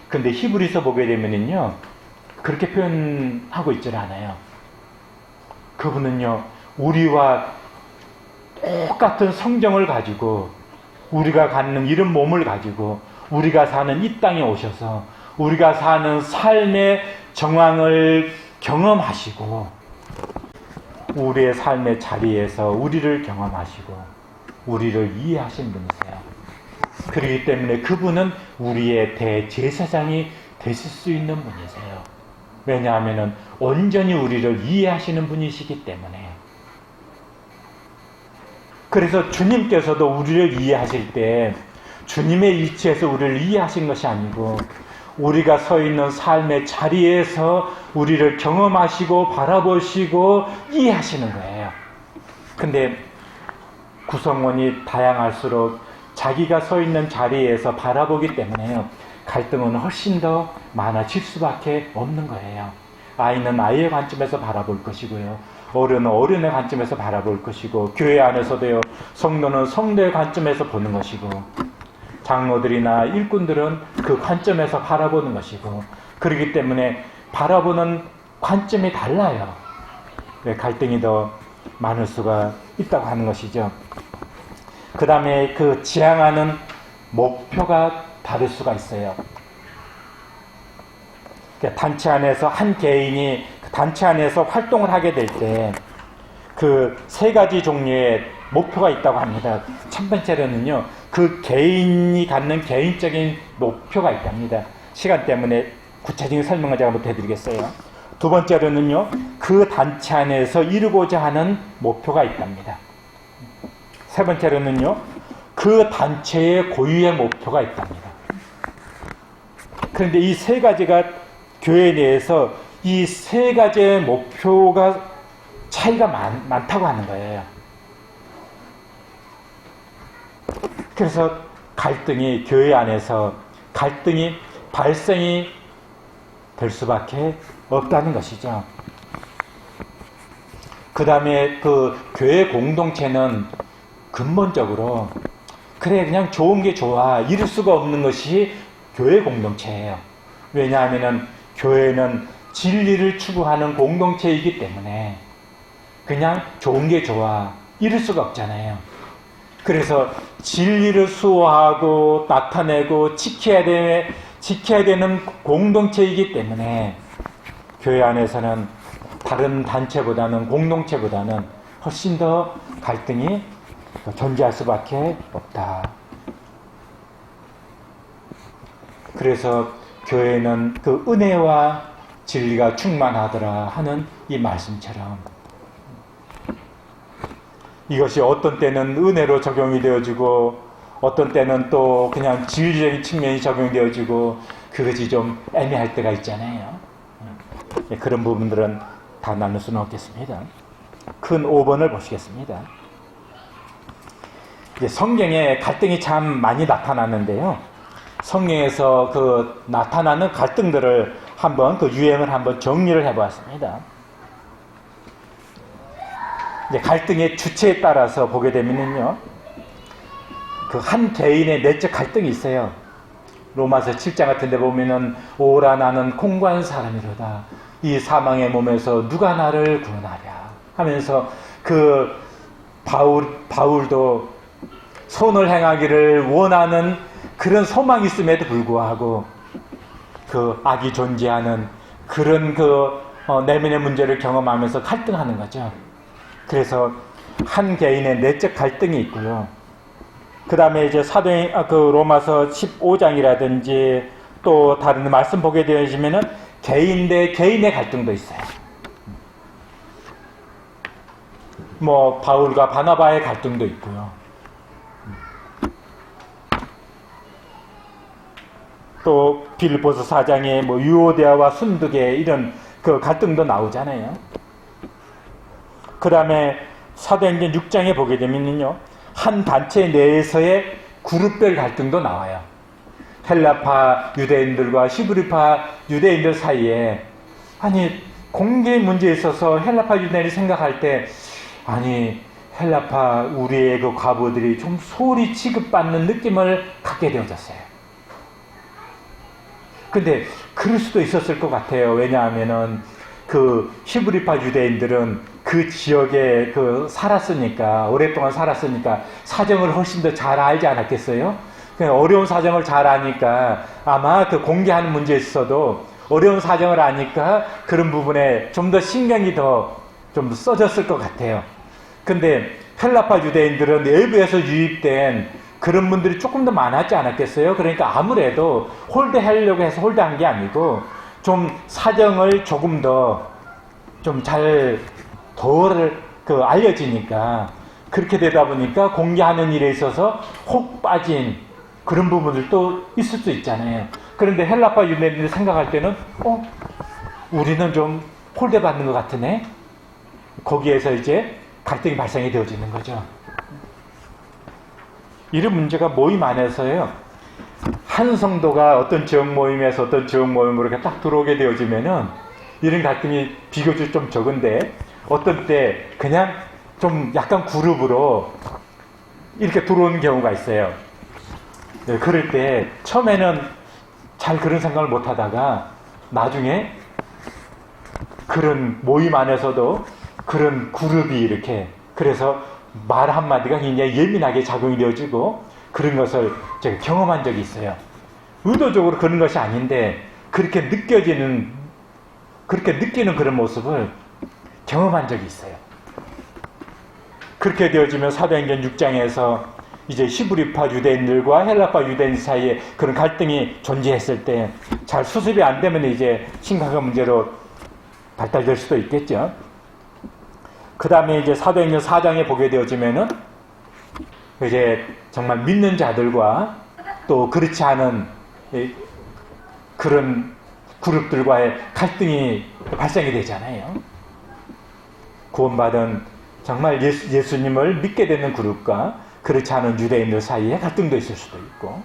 근데 히브리서 보게 되면은요, 그렇게 표현하고 있질 않아요. 그분은요, 우리와 똑같은 성정을 가지고 우리가 갖는 이런 몸을 가지고 우리가 사는 이 땅에 오셔서 우리가 사는 삶의 정황을 경험하시고 우리의 삶의 자리에서 우리를 경험하시고 우리를 이해하신 분이세요. 그렇기 때문에 그분은 우리의 대제사장이 되실 수 있는 분이세요. 왜냐하면 온전히 우리를 이해하시는 분이시기 때문에. 그래서 주님께서도 우리를 이해하실 때 주님의 위치에서 우리를 이해하신 것이 아니고 우리가 서 있는 삶의 자리에서 우리를 경험하시고 바라보시고 이해하시는 거예요. 근데 구성원이 다양할수록 자기가 서 있는 자리에서 바라보기 때문에 갈등은 훨씬 더 많아질 수밖에 없는 거예요. 아이는 아이의 관점에서 바라볼 것이고요. 어른은 어른의 관점에서 바라볼 것이고, 교회 안에서도요, 성도는 성도의 관점에서 보는 것이고, 장로들이나 일꾼들은 그 관점에서 바라보는 것이고, 그렇기 때문에 바라보는 관점이 달라요. 갈등이 더 많을 수가 있다고 하는 것이죠. 그 다음에 그 지향하는 목표가 다를 수가 있어요. 단체 안에서 한 개인이 단체 안에서 활동을 하게 될 때 그 세 가지 종류의 목표가 있다고 합니다. 첫 번째로는요, 그 개인이 갖는 개인적인 목표가 있답니다. 시간 때문에 구체적인 설명을 제가 못 해드리겠어요. 두 번째로는요, 그 단체 안에서 이루고자 하는 목표가 있답니다. 세 번째로는요, 그 단체의 고유의 목표가 있답니다. 그런데 이 세 가지가 교회 내에서 이 세 가지의 목표가 차이가 많다고 하는 거예요. 그래서 갈등이 교회 안에서 갈등이 발생이 될 수밖에 없다는 것이죠. 그 다음에 그 교회 공동체는 근본적으로 그래 그냥 좋은 게 좋아 이룰 수가 없는 것이 교회 공동체예요. 왜냐하면 교회는 진리를 추구하는 공동체이기 때문에 그냥 좋은 게 좋아 이룰 수가 없잖아요. 그래서 진리를 수호하고 나타내고 지켜야 되는 공동체이기 때문에 교회 안에서는 다른 단체보다는, 공동체보다는 훨씬 더 갈등이 존재할 수밖에 없다. 그래서 교회는 그 은혜와 진리가 충만하더라 하는 이 말씀처럼 이것이 어떤 때는 은혜로 적용이 되어지고 어떤 때는 또 그냥 진리적인 측면이 적용되어지고 그것이 좀 애매할 때가 있잖아요. 그런 부분들은 다 나눌 수는 없겠습니다. 큰 5번을 보시겠습니다. 이제 성경에 갈등이 참 많이 나타나는데요. 성경에서 그 나타나는 갈등들을 한번 그 유행을 한번 정리를 해보았습니다. 이제 갈등의 주체에 따라서 보게 되면요, 그 한 개인의 내적 갈등이 있어요. 로마서 7장 같은 데 보면은 오라 나는 공고한 사람이로다. 이 사망의 몸에서 누가 나를 구원하랴 하면서 그 바울도 선을 행하기를 원하는 그런 소망이 있음에도 불구하고 그 악이 존재하는 그런 내면의 문제를 경험하면서 갈등하는 거죠. 그래서 한 개인의 내적 갈등이 있고요. 그 다음에 이제 로마서 15장이라든지 또 다른 말씀 보게 되시면은 개인 대 개인의 갈등도 있어요. 뭐 바울과 바나바의 갈등도 있고요. 또 빌립보서 4장에 뭐 유오데아와 순두계 이런 그 갈등도 나오잖아요. 그 다음에 사도행전 6장에 보게 되면요, 한 단체 내에서의 그룹별 갈등도 나와요. 헬라파 유대인들과 히브리파 유대인들 사이에, 아니 공개 문제에 있어서 헬라파 유대인이 생각할 때, 아니 헬라파 우리의 그 과부들이 좀 소홀히 취급받는 느낌을 갖게 되어졌어요. 근데 그럴 수도 있었을 것 같아요. 왜냐하면은 그 히브리파 유대인들은 그 지역에 살았으니까, 오랫동안 살았으니까 사정을 훨씬 더 잘 알지 않았겠어요? 어려운 사정을 잘 아니까 아마 그 공개하는 문제에 있어도 어려운 사정을 아니까 그런 부분에 좀 더 신경이 좀 써졌을 것 같아요. 근데 헬라파 유대인들은 내부에서 유입된 그런 분들이 조금 더 많았지 않았겠어요? 그러니까 아무래도 홀대하려고 해서 홀대한 게 아니고 좀 사정을 조금 더 좀 잘 덜 알려지니까, 그렇게 되다 보니까 공개하는 일에 있어서 혹 빠진 그런 부분들도 있을 수 있잖아요. 그런데 헬라파 유대인들이 생각할 때는 우리는 좀 홀대받는 것 같으네. 거기에서 이제 갈등이 발생이 되어지는 거죠. 이런 문제가 모임 안에서요, 한 성도가 어떤 지역 모임에서 어떤 지역 모임으로 이렇게 딱 들어오게 되어지면은 이런 갈등이 비교적 좀 적은데, 어떤 때 그냥 좀 약간 그룹으로 이렇게 들어오는 경우가 있어요. 네, 그럴 때 처음에는 잘 그런 생각을 못 하다가 나중에 그런 모임 안에서도 그런 그룹이 이렇게, 그래서 말 한마디가 굉장히 예민하게 작용이 되어지고 그런 것을 제가 경험한 적이 있어요. 의도적으로 그런 것이 아닌데 그렇게 느끼는 그런 모습을 경험한 적이 있어요. 그렇게 되어지면 사도행전 6장에서 이제 히브리파 유대인들과 헬라파 유대인 사이에 그런 갈등이 존재했을 때 잘 수습이 안 되면 이제 심각한 문제로 발달될 수도 있겠죠. 그 다음에 이제 사도행전 4장에 보게 되어지면은 이제 정말 믿는 자들과 또 그렇지 않은 그런 그룹들과의 갈등이 발생이 되잖아요. 구원받은 정말 예수님을 믿게 되는 그룹과 그렇지 않은 유대인들 사이에 갈등도 있을 수도 있고,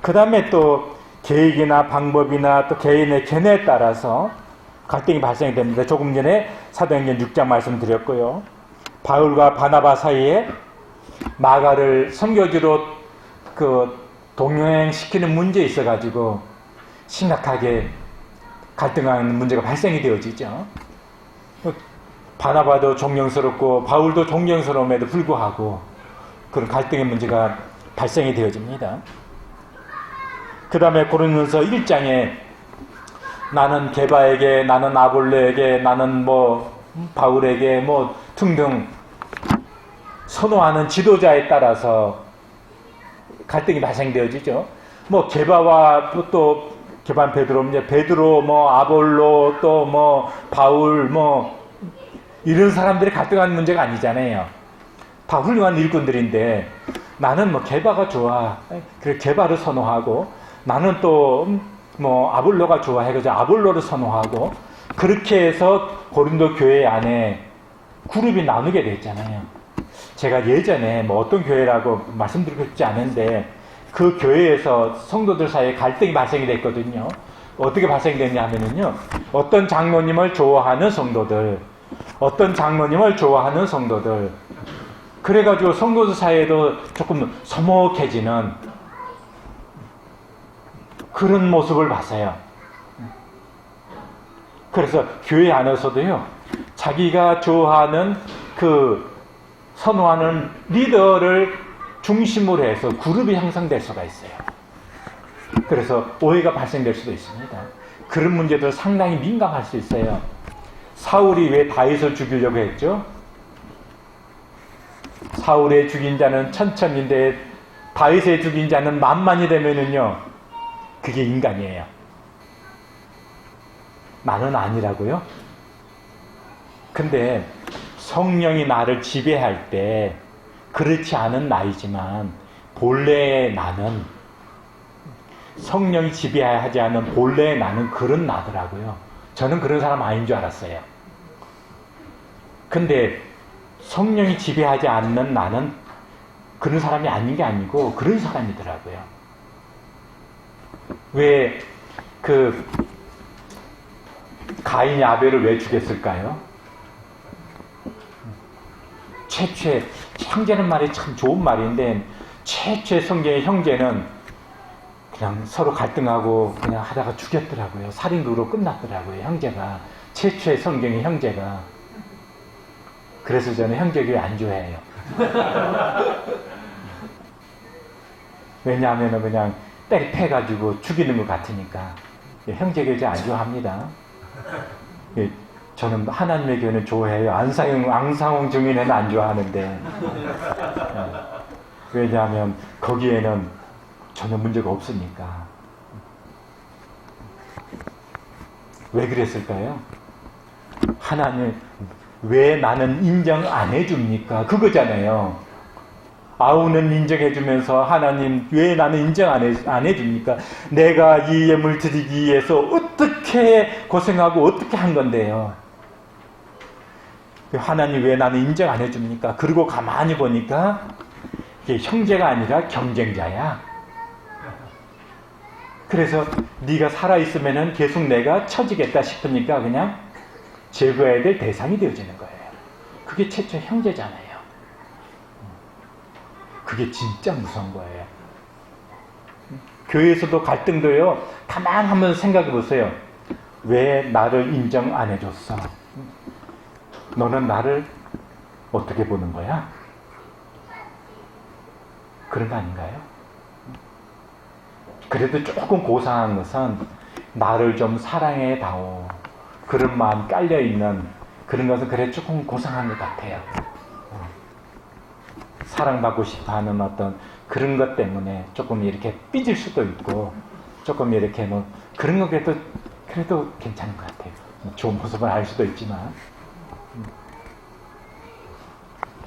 그 다음에 또 계획이나 방법이나 또 개인의 견해에 따라서 갈등이 발생이 됩니다. 조금 전에 사도행전 6장 말씀드렸고요. 바울과 바나바 사이에 마가를 선교지로 동행시키는 문제에 있어가지고 심각하게 갈등하는 문제가 발생이 되어지죠. 바나바도 존경스럽고 바울도 존경스러움에도 불구하고 그런 갈등의 문제가 발생이 되어집니다. 그 다음에 고린도서 1장에 나는 게바에게, 나는 아볼로에게, 나는 뭐 바울에게 뭐 등등 선호하는 지도자에 따라서 갈등이 발생되어지죠. 뭐 게바와 또 게반 베드로 뭐 아볼로 또 뭐 바울 뭐 이런 사람들이 갈등하는 문제가 아니잖아요. 다 훌륭한 일꾼들인데 나는 뭐 게바가 좋아. 그래 게바를 선호하고 나는 또 뭐 아볼로가 좋아 해가지고 아볼로를 선호하고 그렇게 해서 고린도 교회 안에 그룹이 나누게 됐잖아요. 제가 예전에 뭐 어떤 교회라고 말씀드리고 싶지 않은데 그 교회에서 성도들 사이에 갈등이 발생이 됐거든요. 어떻게 발생됐냐 하면은요. 어떤 장로님을 좋아하는 성도들, 어떤 장로님을 좋아하는 성도들. 그래가지고 성도들 사이에도 조금 서먹해지는 그런 모습을 봤어요. 그래서 교회 안에서도요. 자기가 좋아하는 그 선호하는 리더를 중심으로 해서 그룹이 형성될 수가 있어요. 그래서 오해가 발생될 수도 있습니다. 그런 문제들 상당히 민감할 수 있어요. 사울이 왜 다윗을 죽이려고 했죠? 사울의 죽인 자는 천천인데 다윗의 죽인 자는 만만이 되면은요. 그게 인간이에요. 나는 아니라고요? 근데 성령이 나를 지배할 때 그렇지 않은 나이지만 본래의 나는 성령이 지배하지 않은 본래의 나는 그런 나더라고요. 저는 그런 사람 아닌 줄 알았어요. 근데 성령이 지배하지 않는 나는 그런 사람이 아닌 게 아니고 그런 사람이더라고요. 왜 그 가인이 아벨을 왜 죽였을까요? 최초의 형제는 말이 참 좋은 말인데 최초의 성경의 형제는 그냥 서로 갈등하고 그냥 하다가 죽였더라고요. 살인으로 끝났더라고요. 형제가 최초의 성경의 형제가. 그래서 저는 형제교회 안 좋아해요. 왜냐하면 그냥 때리 패가지고 죽이는 것 같으니까. 형제교회 안 좋아합니다. 저는 하나님의 교회는 좋아해요. 앙상홍 증인회는 안 좋아하는데. 왜냐하면 거기에는 전혀 문제가 없으니까. 왜 그랬을까요? 하나님 왜 나는 인정 안 해줍니까? 그거잖아요. 아우는 인정해주면서 하나님 왜 나는 인정 안 해줍니까? 내가 이 예물 드리기 위해서 어떻게 고생하고 어떻게 한 건데요. 하나님 왜 나는 인정 안 해줍니까? 그리고 가만히 보니까 이게 형제가 아니라 경쟁자야. 그래서 네가 살아있으면 계속 내가 처지겠다 싶으니까 그냥 제거해야 될 대상이 되어지는 거예요. 그게 최초 형제잖아요. 그게 진짜 무서운 거예요. 교회에서도 갈등도요. 가만 한번 생각해 보세요. 왜 나를 인정 안 해줬어? 너는 나를 어떻게 보는 거야? 그런 거 아닌가요? 그래도 조금 고상한 것은 나를 좀 사랑해 다오. 그런 마음 깔려있는 그런 것은 그래 조금 고상한 것 같아요. 사랑받고 싶어하는 어떤 그런 것 때문에 조금 이렇게 삐질 수도 있고 조금 이렇게 뭐 그런 거 그래도 괜찮은 것 같아요. 좋은 모습을 알 수도 있지만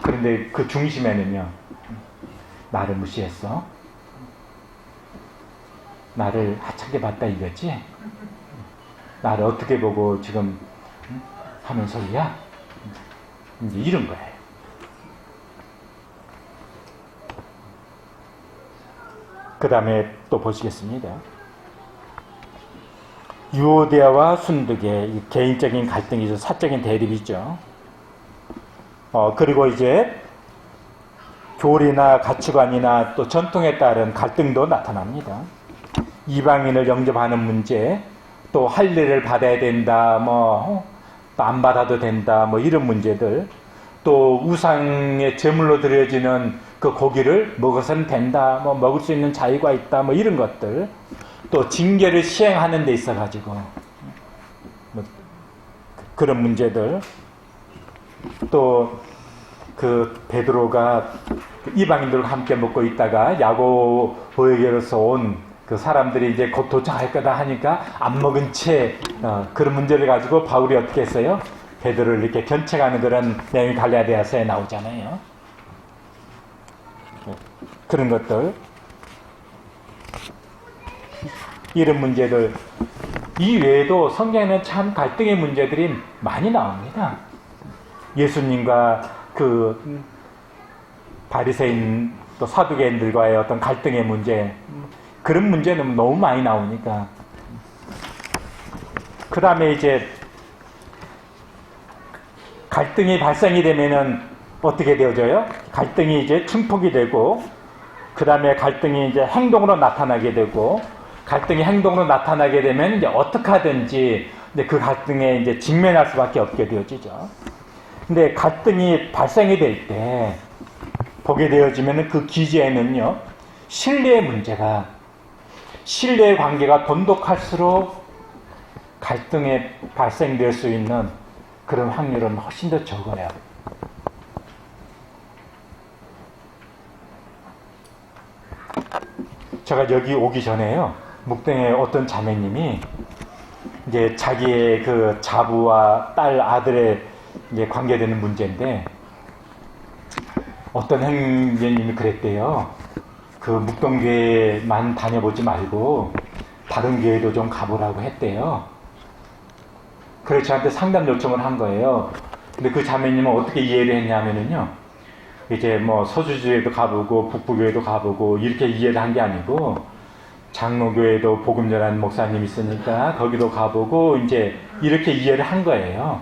그런데 그 중심에는요 나를 무시했어? 나를 하찮게 봤다 이거지? 나를 어떻게 보고 지금 하는 소리야? 이제 이런 거예요. 그 다음에 또 보시겠습니다. 유오디아와 순득의 개인적인 갈등이죠. 사적인 대립이죠. 그리고 이제 교리나 가치관이나 또 전통에 따른 갈등도 나타납니다. 이방인을 영접하는 문제, 또 할례를 받아야 된다, 또 안 받아도 된다, 이런 문제들, 또 우상의 제물로 드려지는 그 고기를 먹어서는 된다, 먹을 수 있는 자유가 있다, 이런 것들, 또 징계를 시행하는 데 있어 가지고 뭐 그런 문제들, 또 그 베드로가 이방인들과 함께 먹고 있다가 야고 보에게로서 온 그 사람들이 이제 곧 도착할 거다 하니까 안 먹은 채 그런 문제를 가지고 바울이 어떻게 했어요? 베드로를 이렇게 견책하는 그런 내용이 갈라디아서에 나오잖아요. 그런 것들, 이런 문제들 이 외에도 성경에는 참 갈등의 문제들이 많이 나옵니다. 예수님과 그 바리새인 또 사두개인들과의 어떤 갈등의 문제, 그런 문제는 너무 많이 나오니까. 그 다음에 이제 갈등이 발생이 되면은 어떻게 되어져요? 갈등이 이제 증폭이 되고, 그 다음에 갈등이 이제 행동으로 나타나게 되고, 갈등이 행동으로 나타나게 되면 이제 어떻게 하든지 이제 그 갈등에 이제 직면할 수밖에 없게 되어지죠. 근데 갈등이 발생이 될 때 보게 되어지면은 그 기제에는요, 신뢰의 문제가, 신뢰의 관계가 돈독할수록 갈등에 발생될 수 있는 그런 확률은 훨씬 더 적어요. 제가 여기 오기 전에요, 묵동에 어떤 자매님이 이제 자기의 그 자부와 딸, 아들의 이제 관계되는 문제인데, 어떤 형제님이 그랬대요. 그 묵동교회만 다녀보지 말고 다른 교회도 좀 가보라고 했대요. 그래서 저한테 상담 요청을 한 거예요. 근데 그 자매님은 어떻게 이해를 했냐면은요, 이제 뭐 서주교회도 가보고 북부교회도 가보고 이렇게 이해를 한 게 아니고, 장로교회도 복음 전하는 목사님 있으니까 거기도 가보고 이제 이렇게 이해를 한 거예요.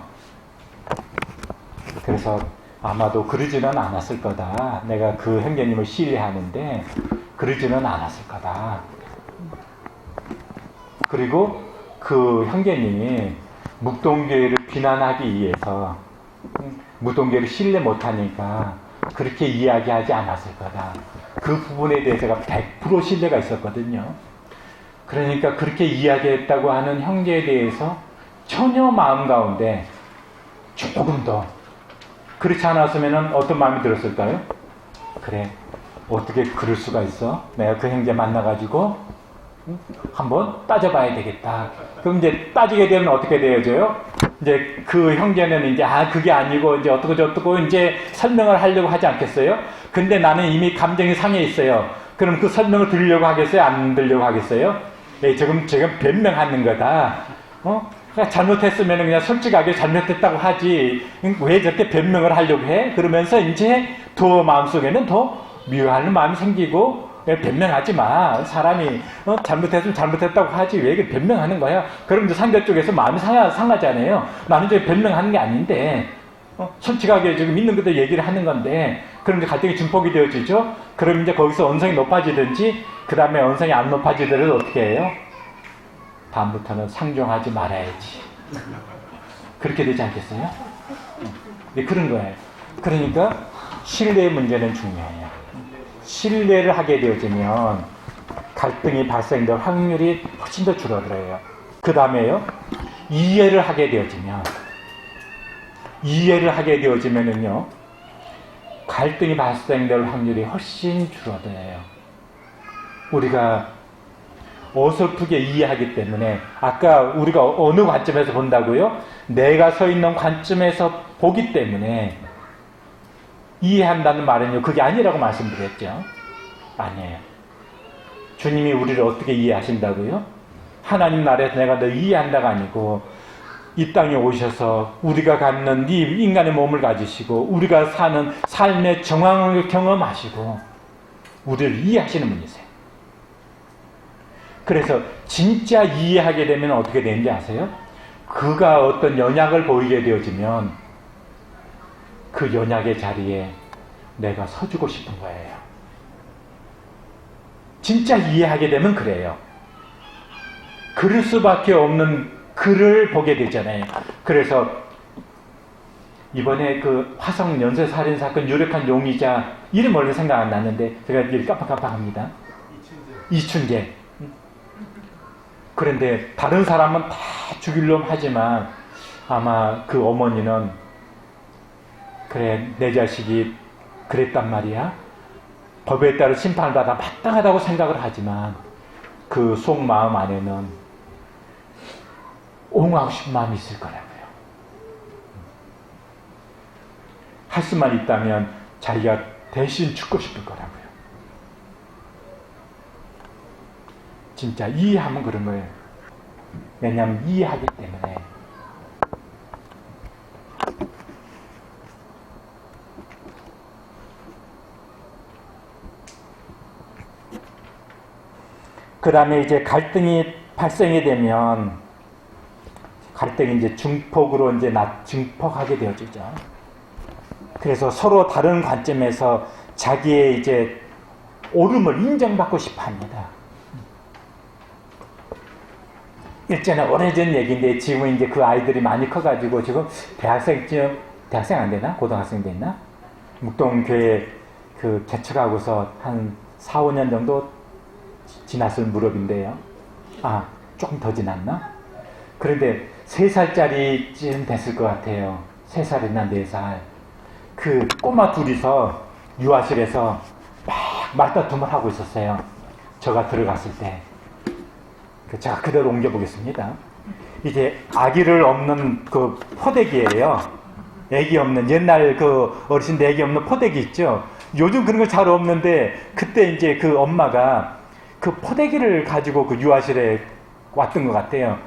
그래서 아마도 그러지는 않았을 거다. 내가 그 형제님을 신뢰하는데 그러지는 않았을 거다. 그리고 그 형제님이 묵동교회를 비난하기 위해서 묵동교회를 신뢰 못하니까 그렇게 이야기하지 않았을 거다. 그 부분에 대해서가 100% 신뢰가 있었거든요. 그러니까 그렇게 이야기했다고 하는 형제에 대해서 전혀 마음 가운데 조금 더, 그렇지 않았으면 어떤 마음이 들었을까요? 그래, 어떻게 그럴 수가 있어? 내가 그 형제 만나가지고 한번 따져봐야 되겠다. 그럼 이제 따지게 되면 어떻게 되어져요? 이제 그 형제는 이제 그게 아니고 이제 어떻고 저떻고 이제 설명을 하려고 하지 않겠어요? 근데 나는 이미 감정이 상해 있어요. 그럼 그 설명을 들으려고 하겠어요? 안 들으려고 하겠어요? 지금 변명하는 거다. 그러니까 잘못했으면 그냥 솔직하게 잘못했다고 하지. 왜 저렇게 변명을 하려고 해? 그러면서 이제 더 마음속에는 더 미워하는 마음이 생기고, 변명하지 마. 사람이 잘못했으면 잘못했다고 하지 왜 이렇게 변명하는 거야? 그럼 이제 상대 쪽에서 마음이 상하잖아요. 나는 이제 변명하는 게 아닌데 솔직하게 지금 있는 그대로 얘기를 하는 건데, 그럼 이제 갈등이 증폭이 되어지죠. 그럼 이제 거기서 언성이 높아지든지, 그 다음에 언성이 안 높아지더라도 어떻게 해요? 다음부터는 상종하지 말아야지. 그렇게 되지 않겠어요? 네, 그런 거예요. 그러니까 신뢰의 문제는 중요해요. 신뢰를 하게 되어지면 갈등이 발생될 확률이 훨씬 더 줄어들어요. 그 다음에요, 이해를 하게 되어지면은요, 갈등이 발생될 확률이 훨씬 줄어들어요. 우리가 어설프게 이해하기 때문에, 아까 우리가 어느 관점에서 본다고요? 내가 서 있는 관점에서 보기 때문에 이해한다는 말은요, 그게 아니라고 말씀드렸죠. 아니에요. 주님이 우리를 어떻게 이해하신다고요? 하나님 나라에서 내가 너 이해한다가 아니고, 이 땅에 오셔서 우리가 갖는 이 인간의 몸을 가지시고 우리가 사는 삶의 정황을 경험하시고 우리를 이해하시는 분이세요. 그래서 진짜 이해하게 되면 어떻게 되는지 아세요? 그가 어떤 연약을 보이게 되어지면 그 연약의 자리에 내가 서주고 싶은 거예요. 진짜 이해하게 되면 그래요. 그럴 수밖에 없는 그를 보게 되잖아요. 그래서 이번에 그 화성 연쇄살인 사건 유력한 용의자 이름 원래 생각 안 났는데 제가 이름 깜빡깜빡합니다. 이춘재. 그런데 다른 사람은 다 죽일놈 하지만 아마 그 어머니는 그래 내 자식이 그랬단 말이야. 법에 따라 심판을 받아 마땅하다고 생각을 하지만 그 속마음 안에는 옹호하고 싶은 마음이 있을 거라고요. 할 수만 있다면 자기가 대신 죽고 싶을 거라고요. 진짜 이해하면 그런 거예요. 왜냐하면 이해하기 때문에. 그 다음에 이제 갈등이 발생이 되면 갈등이 이제 증폭으로 이제 증폭하게 되어지죠. 그래서 서로 다른 관점에서 자기의 이제 옳음을 인정받고 싶어 합니다. 일전에 오래전 얘기인데 지금은 이제 그 아이들이 많이 커가지고 지금 대학생 안 되나? 고등학생 됐나? 묵동교회 그 개척하고서 한 4, 5년 정도 지났을 무렵인데요. 조금 더 지났나? 그런데 3살짜리쯤 됐을 것 같아요. 3살이나 4살. 그 꼬마 둘이서 유아실에서 막 말다툼을 하고 있었어요. 제가 들어갔을 때. 제가 그대로 옮겨보겠습니다. 이제 아기를 없는 그 포대기예요. 애기 없는 옛날 그 어르신들 애기 없는 포대기 있죠. 요즘 그런 거 잘 없는데 그때 이제 그 엄마가 그 포대기를 가지고 그 유아실에 왔던 것 같아요.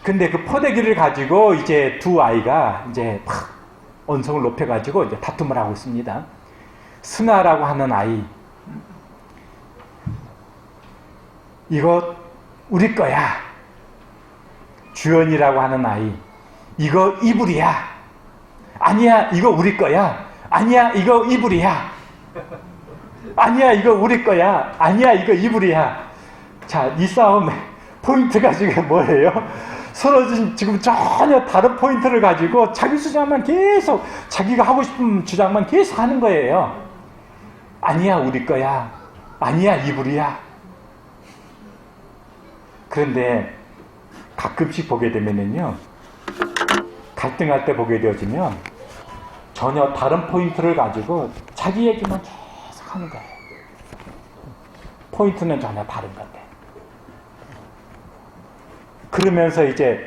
근데 그 포대기를 가지고 이제 두 아이가 이제 막 언성을 높여가지고 이제 다툼을 하고 있습니다. 승아라고 하는 아이, 이거 우리 거야. 주연이라고 하는 아이, 이거 이불이야. 아니야, 이거 우리 거야. 아니야, 이거 이불이야. 아니야, 이거 우리 거야. 아니야, 이거 이불이야. 자, 이 싸움의 포인트가 지금 뭐예요? 서로 지금 전혀 다른 포인트를 가지고 자기 주장만 계속, 자기가 하고 싶은 주장만 계속 하는 거예요. 아니야, 우리 거야. 아니야, 이불이야. 그런데 가끔씩 보게 되면은요, 갈등할 때 보게 되어지면 전혀 다른 포인트를 가지고 자기 얘기만 계속 하는 거예요. 포인트는 전혀 다른 건데. 그러면서 이제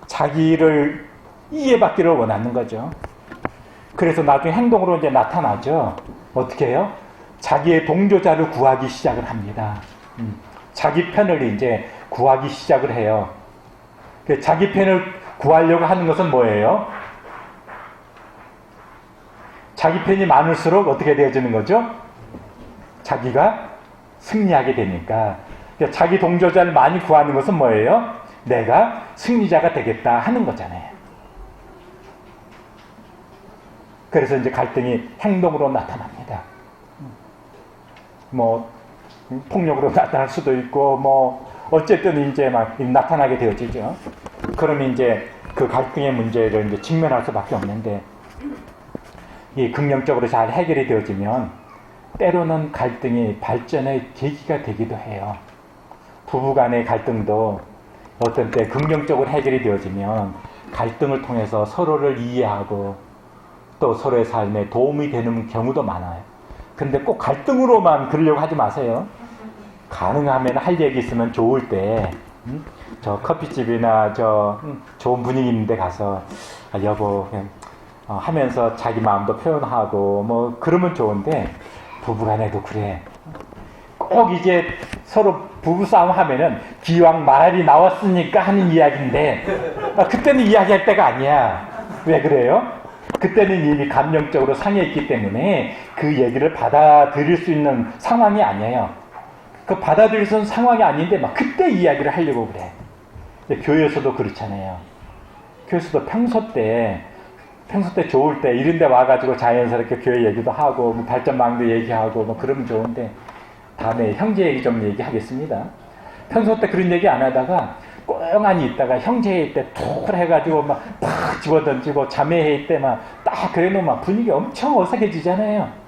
자기를 이해받기를 원하는 거죠. 그래서 나중에 행동으로 이제 나타나죠. 어떻게 해요? 자기의 동조자를 구하기 시작을 합니다. 자기 편을 이제 구하기 시작을 해요. 자기 편을 구하려고 하는 것은 뭐예요? 자기 편이 많을수록 어떻게 되어지는 거죠? 자기가 승리하게 되니까. 자기 동조자를 많이 구하는 것은 뭐예요? 내가 승리자가 되겠다 하는 거잖아요. 그래서 이제 갈등이 행동으로 나타납니다. 뭐 폭력으로 나타날 수도 있고 뭐 어쨌든 이제 막 나타나게 되어지죠. 그러면 이제 그 갈등의 문제를 이제 직면할 수밖에 없는데, 이 긍정적으로 잘 해결이 되어지면 때로는 갈등이 발전의 계기가 되기도 해요. 부부간의 갈등도 어떤 때 긍정적으로 해결이 되어지면 갈등을 통해서 서로를 이해하고 또 서로의 삶에 도움이 되는 경우도 많아요. 근데 꼭 갈등으로만 그러려고 하지 마세요. 가능하면 할 얘기 있으면 좋을 때, 저 커피집이나 저 좋은 분위기 있는데 가서, 여보, 그냥, 하면서 자기 마음도 표현하고, 뭐, 그러면 좋은데, 부부간에도 그래. 꼭 이제 서로 부부싸움 하면은, 기왕 말이 나왔으니까 하는 이야기인데, 그때는 이야기할 때가 아니야. 왜 그래요? 그때는 이미 감정적으로 상해있기 때문에 그 얘기를 받아들일 수 있는 상황이 아니에요. 그 받아들일 수 있는 상황이 아닌데 막 그때 이야기를 하려고 그래. 교회에서도 그렇잖아요. 교회에서도 평소 때 좋을 때 이런 데 와가지고 자연스럽게 교회 얘기도 하고 뭐 발전망도 얘기하고 뭐 그러면 좋은데, 다음에 형제 얘기 좀 얘기하겠습니다. 평소 때 그런 얘기 안 하다가 꽁안이 있다가 형제회 때 툭 해가지고 막 팍 집어던지고 자매회 때 막 딱 그래 놓으면 분위기 엄청 어색해지잖아요.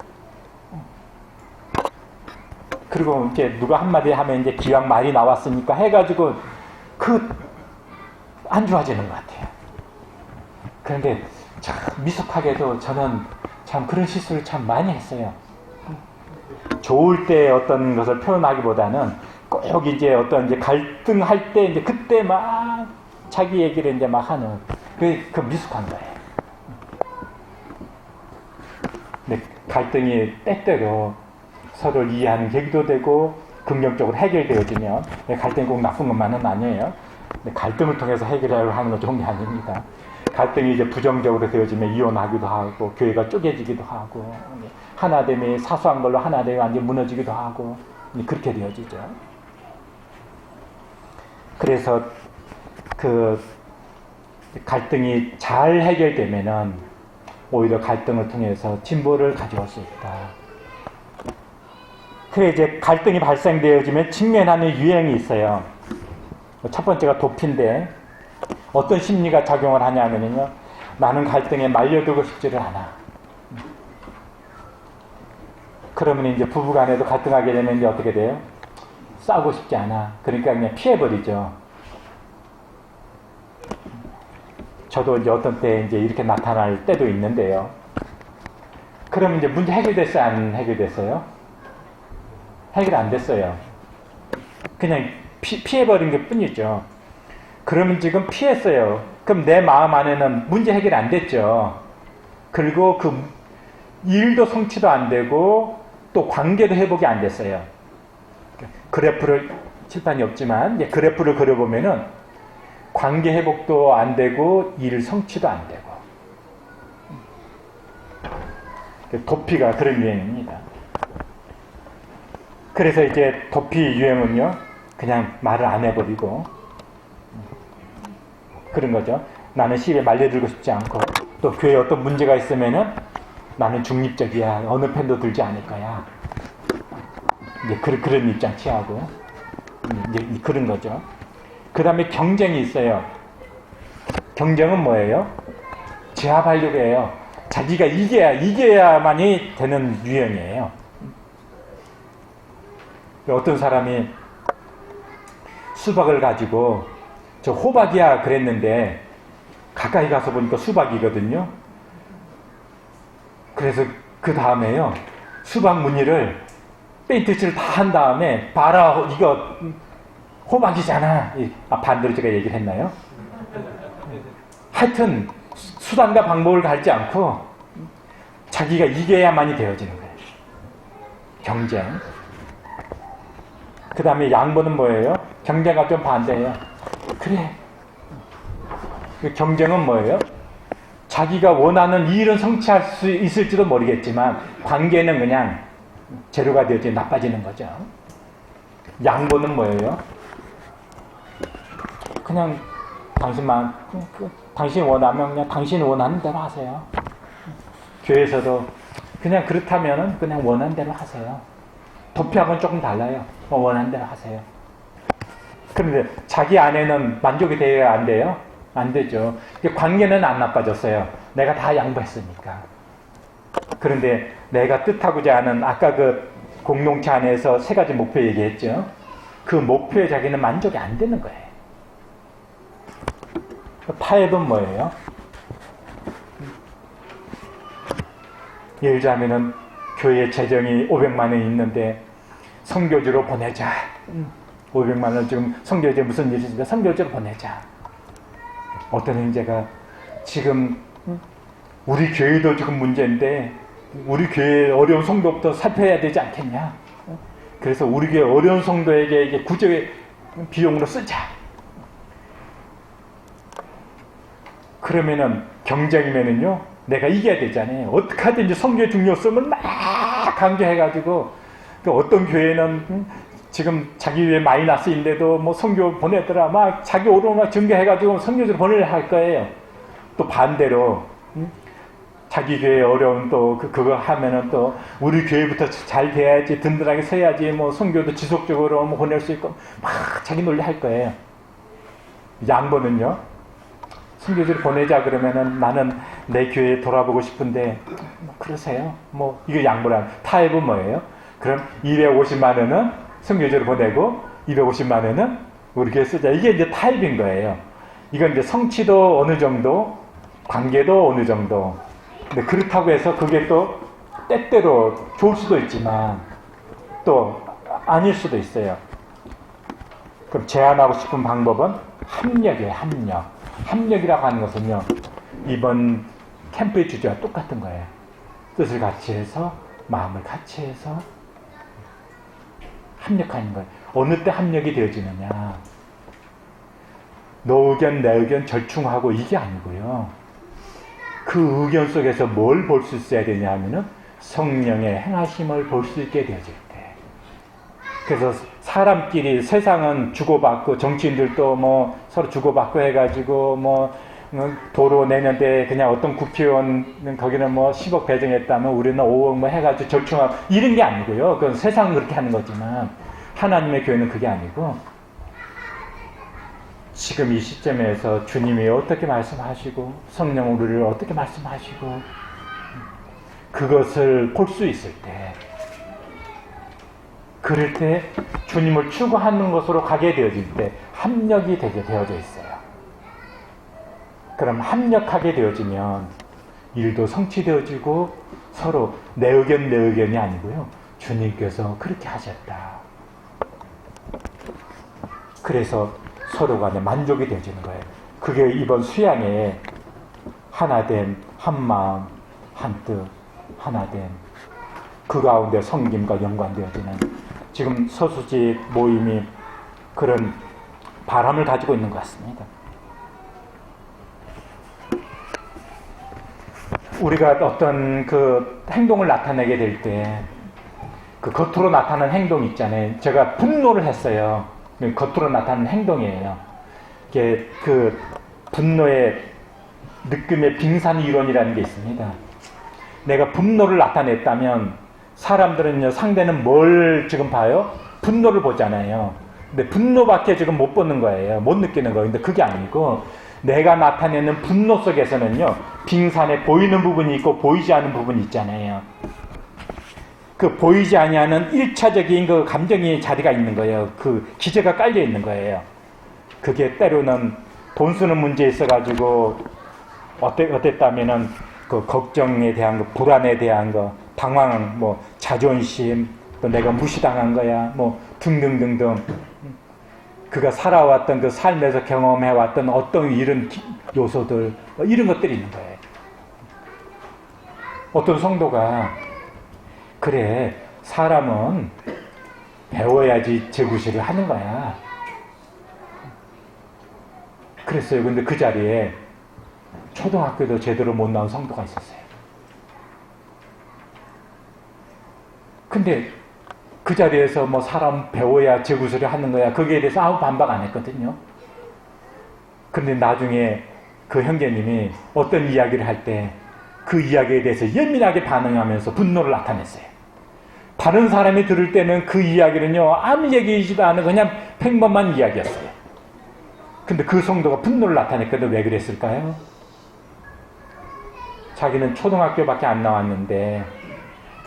그리고 이제 누가 한마디 하면 이제 기왕 말이 나왔으니까 해가지고 안 좋아지는 것 같아요. 그런데 참 미숙하게도 저는 참 그런 실수를 참 많이 했어요. 좋을 때 어떤 것을 표현하기보다는 꼭 이제 어떤 이제 갈등할 때 이제 그때 막 자기 얘기를 이제 막 하는 그 미숙한 거예요. 근데 갈등이 때때로 서로를 이해하는 계기도 되고 긍정적으로 해결되어지면 갈등이 꼭 나쁜 것만은 아니에요. 근데 갈등을 통해서 해결하려고 하는 건 좋은 게 아닙니다. 갈등이 이제 부정적으로 되어지면 이혼하기도 하고 교회가 쪼개지기도 하고 하나됨이 사소한 걸로 하나됨이 완전히 무너지기도 하고 그렇게 되어지죠. 그래서 그 갈등이 잘 해결되면은 오히려 갈등을 통해서 진보를 가져올 수 있다. 그래 이제 갈등이 발생되어지면 직면하는 유형이 있어요. 첫 번째가 도피인데 어떤 심리가 작용을 하냐면요. 나는 갈등에 말려들고 싶지를 않아. 그러면 이제 부부간에도 갈등하게 되면 이제 어떻게 돼요? 싸우고 싶지 않아. 그러니까 그냥 피해버리죠. 저도 이제 어떤 때 이제 이렇게 나타날 때도 있는데요. 그러면 이제 문제 해결됐어요? 안 해결됐어요? 해결 안 됐어요. 그냥 피해버린 것 뿐이죠. 그러면 지금 피했어요. 그럼 내 마음 안에는 문제 해결이 안 됐죠. 그리고 그 일도 성취도 안 되고 또 관계도 회복이 안 됐어요. 그래프를 칠판이 없지만 이제 그래프를 그려보면은 관계 회복도 안 되고 일 성취도 안 되고 도피가 그런 유행입니다. 그래서 이제 도피 유행은요 그냥 말을 안 해버리고 그런 거죠. 나는 시비에 말려들고 싶지 않고 또 교회에 어떤 문제가 있으면은 나는 중립적이야. 어느 편도 들지 않을 거야. 이제 그런 입장 취하고 이제 그런 거죠. 그 다음에 경쟁이 있어요. 경쟁은 뭐예요? 제압하려고 해요. 자기가 이겨야만이 되는 유형이에요. 어떤 사람이 수박을 가지고 저 호박이야 그랬는데 가까이 가서 보니까 수박이거든요. 그래서 그 다음에요. 수박 무늬를 페인트칠을 다 한 다음에 봐라 이거 호박이잖아. 반대로 제가 얘기를 했나요? 하여튼 수단과 방법을 갖지 않고 자기가 이겨야만이 되어지는 거예요. 경쟁. 그 다음에 양보는 뭐예요? 경쟁과 좀 반대예요. 그래. 경쟁은 뭐예요? 자기가 원하는 일은 성취할 수 있을지도 모르겠지만 관계는 그냥 재료가 되어지 나빠지는 거죠. 양보는 뭐예요? 그냥 당신만 당신이 원하면 그냥 당신이 원하는 대로 하세요. 교회에서도 그냥 그렇다면은 그냥 원하는 대로 하세요. 도피하고는 조금 달라요. 원하는 대로 하세요. 그런데 자기 안에는 만족이 돼야 안 돼요? 안 되죠. 관계는 안 나빠졌어요. 내가 다 양보했으니까. 그런데 내가 뜻하고자 하는 아까 그 공동체 안에서 세 가지 목표 얘기했죠. 그 목표에 자기는 만족이 안 되는 거예요. 타협은 뭐예요? 예를 들자면은 교회 재정이 500만 원 있는데 선교지로 보내자. 500만 원 지금 선교지에 무슨 일이 있으니까 선교지로 보내자. 어떤 형제가 지금 우리 교회도 지금 문제인데 우리 교회 어려운 성도부터 살펴야 되지 않겠냐. 그래서 우리 교회 어려운 성도에게 이게 구제 비용으로 쓰자. 그러면은 경쟁이면은요 내가 이겨야 되잖아요. 어떻게 하든지 선교의 중요성을 막 강조해가지고 어떤 교회는 지금 자기 교회 마이너스인데도 뭐 선교 보내더라 막 자기 오르막 막 증거해가지고 선교지로 보내려 할 거예요. 또 반대로 자기 교회 어려운 또 그거 하면은 또 우리 교회부터 잘 돼야지 든든하게 서야지 뭐 선교도 지속적으로 뭐 보낼 수 있고 막 자기 논리 할 거예요. 양보는요. 선교지를 보내자 그러면은 나는 내 교회에 돌아보고 싶은데 뭐 그러세요. 뭐 이거 양보란 타협은 뭐예요? 그럼 250만 원은 선교지로 보내고 250만 원은 우리 교회 쓰자. 이게 이제 타입인 거예요. 이건 이제 성취도 어느 정도, 관계도 어느 정도. 근데 그렇다고 해서 그게 또 때때로 좋을 수도 있지만 또 아닐 수도 있어요. 그럼 제안하고 싶은 방법은 합력이에요. 합력. 합력이라고 하는 것은요, 이번 캠프의 주제와 똑같은 거예요. 뜻을 같이 해서, 마음을 같이 해서 합력하는 거예요. 어느 때 합력이 되어지느냐, 너 의견 내 의견 절충하고 이게 아니고요. 그 의견 속에서 뭘 볼 수 있어야 되냐 하면은 성령의 행하심을 볼 수 있게 되어질 때. 그래서 사람끼리, 세상은 주고받고, 정치인들도 뭐 서로 주고받고 해가지고 뭐 도로 내는데 그냥 어떤 국회의원 거기는 뭐 10억 배정했다면 우리는 5억 뭐 해가지고 절충하고 이런 게 아니고요. 그건 세상은 그렇게 하는 거지만 하나님의 교회는 그게 아니고, 지금 이 시점에서 주님이 어떻게 말씀하시고 성령 우리를 어떻게 말씀하시고 그것을 볼 수 있을 때, 그럴 때 주님을 추구하는 것으로 가게 되어질 때 합력이 되게 되어져 있어요. 그럼 합력하게 되어지면 일도 성취되어지고 서로 내 의견 내 의견이 아니고요. 주님께서 그렇게 하셨다. 그래서 서로 간에 만족이 되어지는 거예요. 그게 이번 수양에 하나된 한마음 한뜻 하나된 그 가운데 성김과 연관되어지는, 지금 서수지 모임이 그런 바람을 가지고 있는 것 같습니다. 우리가 어떤 그 행동을 나타내게 될 때 그 겉으로 나타나는 행동 있잖아요. 제가 분노를 했어요. 겉으로 나타나는 행동이에요. 이게 그 분노의 느낌의 빙산 이론이라는 게 있습니다. 내가 분노를 나타냈다면 사람들은요, 상대는 뭘 지금 봐요? 분노를 보잖아요. 근데 분노밖에 지금 못 보는 거예요. 못 느끼는 거예요. 근데 그게 아니고, 내가 나타내는 분노 속에서는요, 빙산에 보이는 부분이 있고 보이지 않는 부분이 있잖아요. 그 보이지 아니하는 1차적인 그 감정의 자리가 있는 거예요. 그 기제가 깔려 있는 거예요. 그게 때로는 돈 쓰는 문제에 있어가지고 어땠다면은 그 걱정에 대한 거, 불안에 대한 거, 방황, 뭐 자존심, 또 내가 무시당한 거야, 뭐 등등등등. 그가 살아왔던 그 삶에서 경험해왔던 어떤 이런 요소들, 이런 것들이 있는 거예요. 어떤 성도가 그래, 사람은 배워야지 재구실을 하는 거야. 그랬어요. 근데 그 자리에 초등학교도 제대로 못 나온 성도가 있었어요. 근데 그 자리에서 뭐 사람 배워야 재구실을 하는 거야, 거기에 대해서 아무 반박 안 했거든요. 근데 나중에 그 형제님이 어떤 이야기를 할 때 그 이야기에 대해서 예민하게 반응하면서 분노를 나타냈어요. 다른 사람이 들을 때는 그 이야기는요, 아무 얘기이지도 않은 그냥 평범한 이야기였어요. 근데 그 성도가 분노를 나타냈거든. 왜 그랬을까요? 자기는 초등학교밖에 안 나왔는데,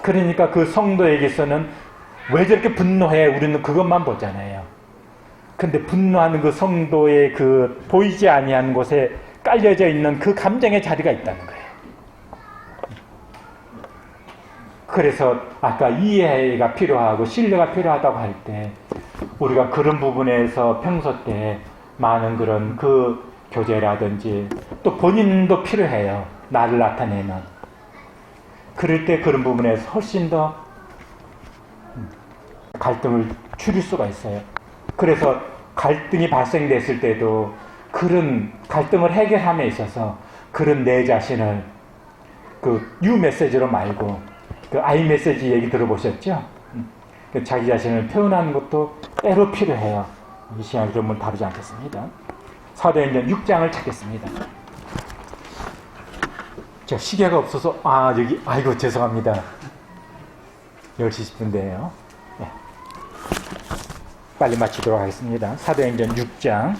그러니까 그 성도에게서는 왜 저렇게 분노해? 우리는 그것만 보잖아요. 근데 분노하는 그 성도의 그 보이지 아니하는 곳에 깔려져 있는 그 감정의 자리가 있다는 거예요. 그래서 아까 이해가 필요하고 신뢰가 필요하다고 할 때, 우리가 그런 부분에서 평소 때 많은 그런 그 교제라든지, 또 본인도 필요해요. 나를 나타내는. 그럴 때 그런 부분에서 훨씬 더 갈등을 줄일 수가 있어요. 그래서 갈등이 발생됐을 때도 그런 갈등을 해결함에 있어서 그런 내 자신을 그 U 메시지로 말고 그 I 메시지 얘기 들어보셨죠? 자기 자신을 표현하는 것도 때로 필요해요. 이 시간에 그런 건 다루지 않겠습니다. 사도행전 6장을 찾겠습니다. 제가 시계가 없어서 여기 아이고 죄송합니다. 10시 10분대예요. 네. 빨리 마치도록 하겠습니다. 사도행전 6장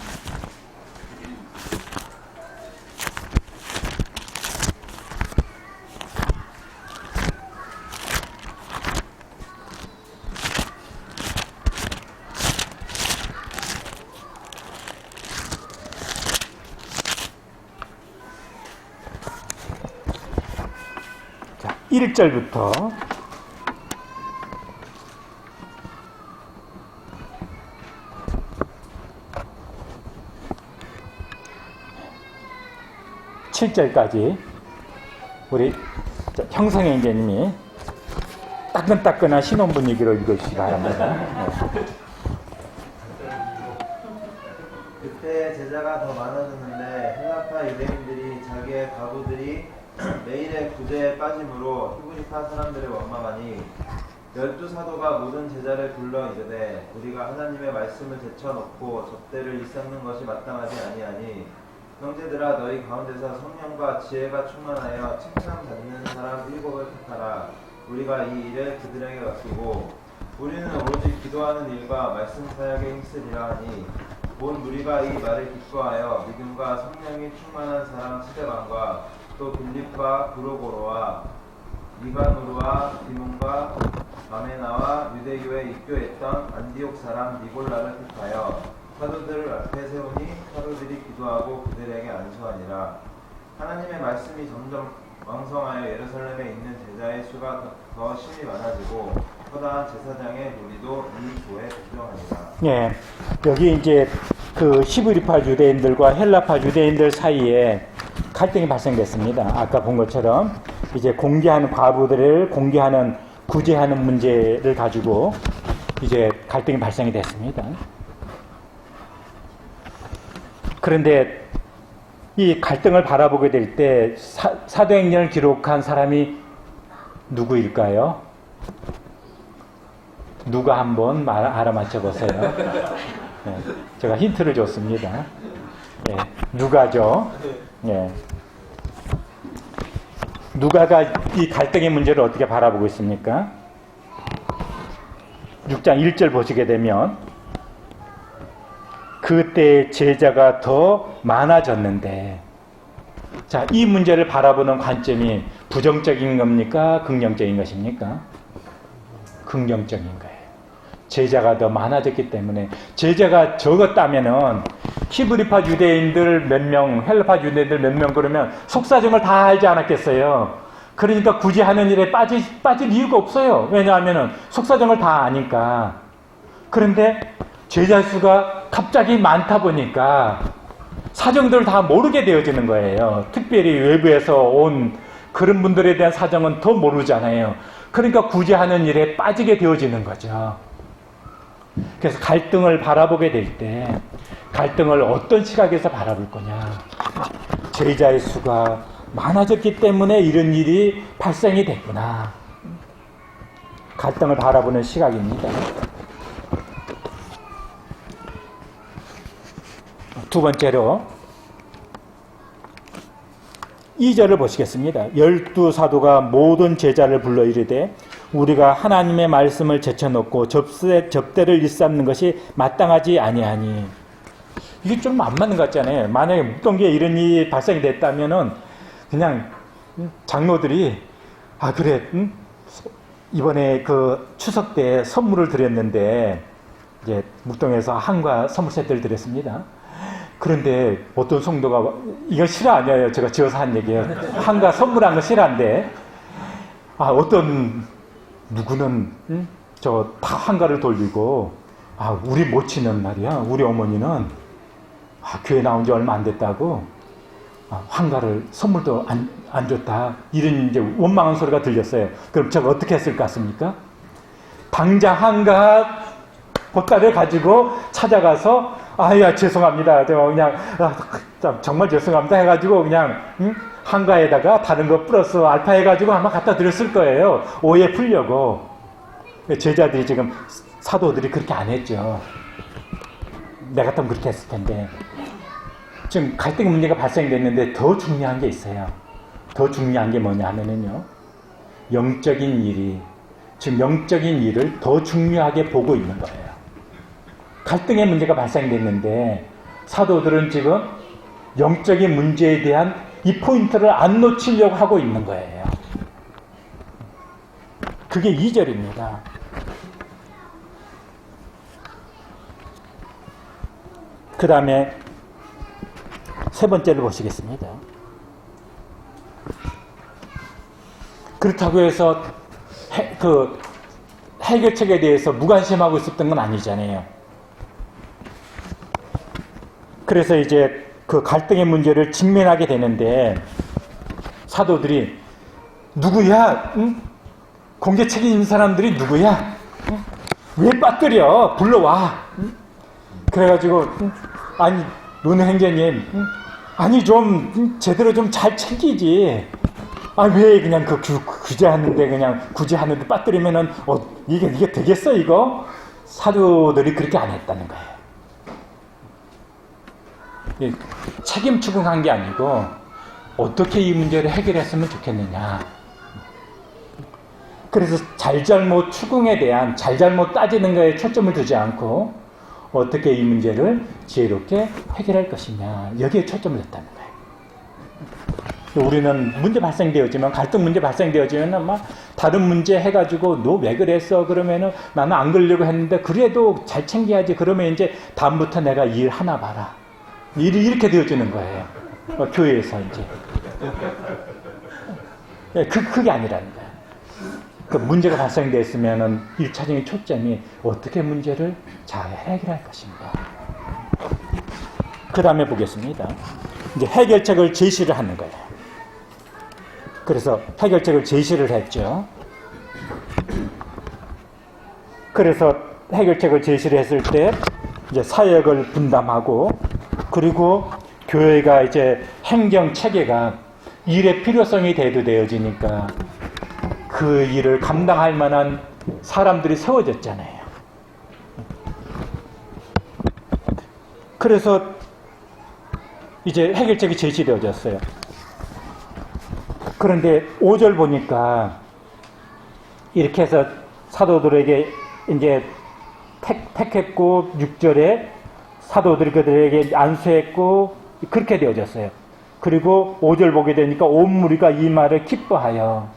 1절부터 7절까지 우리 형성행제님이 따끈따끈한 신혼 분위기로 읽어주시기 바랍니다. 그때 제자가 더 많아졌는데 헬라파 유대인들이 자기의 과부들이 매일의 구제에 빠짐으로 히브리파 사람들을 원망하니 12사도가 모든 제자를 불러 이르되 우리가 하나님의 말씀을 제쳐놓고 접대를 일삼는 것이 마땅하지 아니하니 형제들아 너희 가운데서 성령과 지혜가 충만하여 칭찬받는 사람 7을 택하라. 우리가 이 일을 그들에게 맡기고 우리는 오로지 기도하는 일과 말씀 사역에 힘쓰리라 하니 온 무리가 이 말을 기뻐하여 믿음과 성령이 충만한 사람 스데반과 또 빌립과 브로고로와 니가노르와 디몬과 바메나와 유대교에 입교했던 안디옥 사람 니골라를 택하여 사도들 앞에 세우니 사도들이 기도하고 그들에게 안수하니라. 하나님의 말씀이 점점 왕성하여 예루살렘에 있는 제자의 수가 더 심히 많아지고 허다한 제사장의 무리도 이 교에 부정하니라. 예, 여기 이제 그 히브리파 유대인들과 헬라파 유대인들 사이에 갈등이 발생됐습니다. 아까 본 것처럼 이제 공개하는 과부들을 공개하는 구제하는 문제를 가지고 이제 갈등이 발생이 됐습니다. 그런데 이 갈등을 바라보게 될 때 사도행전을 기록한 사람이 누구일까요? 누가 한번 알아맞혀 보세요. 예, 제가 힌트를 줬습니다. 예, 누가죠? 예. 누가가 이 갈등의 문제를 어떻게 바라보고 있습니까? 6장 1절 보시게 되면 그때 제자가 더 많아졌는데, 자, 이 문제를 바라보는 관점이 부정적인 겁니까? 긍정적인 것입니까? 긍정적인 거예요. 제자가 더 많아졌기 때문에, 제자가 적었다면은 히브리파 유대인들 몇 명, 헬라파 유대인들 몇 명 그러면 속사정을 다 알지 않았겠어요. 그러니까 굳이 하는 일에 빠질 이유가 없어요. 왜냐하면은 속사정을 다 아니까. 그런데 제자 수가 갑자기 많다 보니까 사정들을 다 모르게 되어지는 거예요. 특별히 외부에서 온 그런 분들에 대한 사정은 더 모르잖아요. 그러니까 굳이 하는 일에 빠지게 되어지는 거죠. 그래서 갈등을 바라보게 될 때 갈등을 어떤 시각에서 바라볼 거냐. 제자의 수가 많아졌기 때문에 이런 일이 발생이 됐구나. 갈등을 바라보는 시각입니다. 두 번째로 2절을 보시겠습니다. 12사도가 모든 제자를 불러 이르되 우리가 하나님의 말씀을 제쳐놓고 접대를 일삼는 것이 마땅하지 아니하니. 이게 좀 안 맞는 것 같잖아요. 만약에 묵동기에 이런 일이 발생이 됐다면은 그냥 장로들이 그래, 이번에 그 추석 때 선물을 드렸는데 이제 묵동에서 한과 선물 세트를 드렸습니다. 그런데 어떤 성도가, 이거 실화 아니에요. 제가 지어서 한 얘기예요. 한가 선물한 거 실화인데, 어떤 누구는 저 다 한가를 돌리고, 우리 모치는 말이야, 우리 어머니는 교회 나온 지 얼마 안 됐다고 한가를 선물도 안 줬다, 이런 이제 원망한 소리가 들렸어요. 그럼 제가 어떻게 했을 것 같습니까? 당장 한가 보따리를 가지고 찾아가서 죄송합니다. 제가 그냥 정말 죄송합니다 해가지고 그냥 한가에다가 다른 거 플러스 알파 해가지고 아마 갖다 드렸을 거예요. 오해 풀려고. 제자들이 지금 사도들이 그렇게 안 했죠. 내가 같으면 그렇게 했을 텐데. 지금 갈등 문제가 발생됐는데 더 중요한 게 있어요. 더 중요한 게 뭐냐 하면은요, 영적인 일이, 지금 영적인 일을 더 중요하게 보고 있는 거예요. 갈등의 문제가 발생됐는데 사도들은 지금 영적인 문제에 대한 이 포인트를 안 놓치려고 하고 있는 거예요. 그게 2절입니다. 그 다음에 세 번째를 보시겠습니다. 그렇다고 해서 그 해결책에 대해서 무관심하고 있었던 건 아니잖아요. 그래서 이제 그 갈등의 문제를 직면하게 되는데 사도들이 누구야? 응? 공개 책임 있는 사람들이 누구야? 응? 왜 빠뜨려? 불러와. 응? 그래가지고 아니 노는 행제님, 아니 좀 제대로 좀 잘 챙기지. 아 왜 그냥 그 굳이 하는데 그냥 굳이 하는데 빠뜨리면은 이게 되겠어 이거? 사도들이 그렇게 안 했다는 거예요. 책임 추궁한 게 아니고 어떻게 이 문제를 해결했으면 좋겠느냐. 그래서 잘잘못 추궁에 대한 잘잘못 따지는 거에 초점을 두지 않고 어떻게 이 문제를 지혜롭게 해결할 것이냐 여기에 초점을 뒀다는 거예요. 우리는 문제 발생되어지면 갈등 문제 발생되어지면 막 다른 문제 해가지고 너 왜 그랬어 그러면은 나는 안 그러려고 했는데 그래도 잘 챙겨야지 그러면 이제 다음부터 내가 일 하나 봐라 일이 이렇게 되어지는 거예요. 교회에서 이제 그게 아니라는 거예요. 그 문제가 발생됐으면은 1차적인 초점이 어떻게 문제를 잘 해결할 것인가. 그 다음에 보겠습니다. 이제 해결책을 제시를 하는 거예요. 그래서 해결책을 제시를 했죠. 그래서 해결책을 제시를 했을 때 이제 사역을 분담하고 그리고 교회가 이제 행정 체계가 일의 필요성이 대두되어지니까 그 일을 감당할 만한 사람들이 세워졌잖아요. 그래서 이제 해결책이 제시되어졌어요. 그런데 5절 보니까 이렇게 해서 사도들에게 이제 택했고 6절에 사도들이 그들에게 안수했고 그렇게 되어졌어요. 그리고 5절 보게 되니까 온 무리가 이 말을 기뻐하여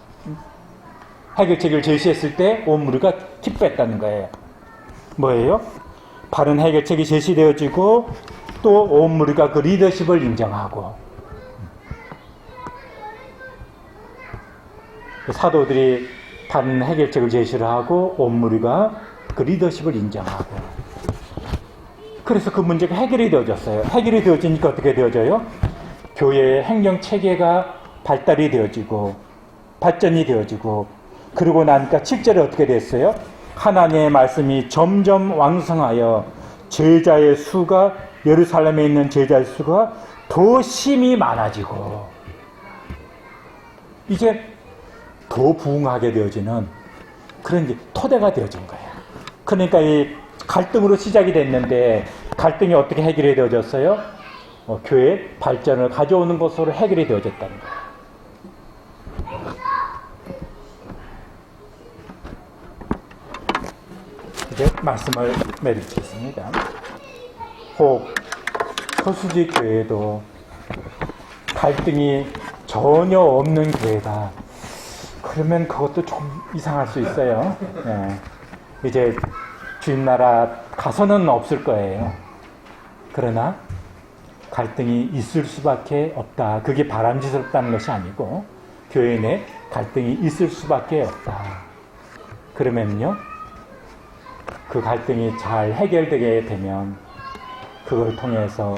해결책을 제시했을 때 온 무리가 기뻐했다는 거예요. 뭐예요? 바른 해결책이 제시되어지고 또 온 무리가 그 리더십을 인정하고 사도들이 바른 해결책을 제시를 하고 온 무리가 그 리더십을 인정하고 그래서 그 문제가 해결이 되어졌어요. 해결이 되어지니까 어떻게 되어져요? 교회의 행정 체계가 발달이 되어지고 발전이 되어지고 그러고 나니까 7절에 어떻게 됐어요? 하나님의 말씀이 점점 왕성하여 제자의 수가 예루살렘에 있는 제자의 수가 더 심히 많아지고 이제 더 부흥하게 되어지는 그런 이제 토대가 되어진 거예요. 그러니까 이 갈등으로 시작이 됐는데 갈등이 어떻게 해결이 되어졌어요? 교회 발전을 가져오는 것으로 해결이 되어졌다는 거예요. 이제 말씀을 맺겠습니다. 혹 소수지 교회도 갈등이 전혀 없는 교회다. 그러면 그것도 좀 이상할 수 있어요. 네. 이제 주님 나라 가서는 없을 거예요. 그러나 갈등이 있을 수밖에 없다. 그게 바람직스럽다는 것이 아니고 교회 내 갈등이 있을 수밖에 없다. 그러면요 그 갈등이 잘 해결되게 되면 그걸 통해서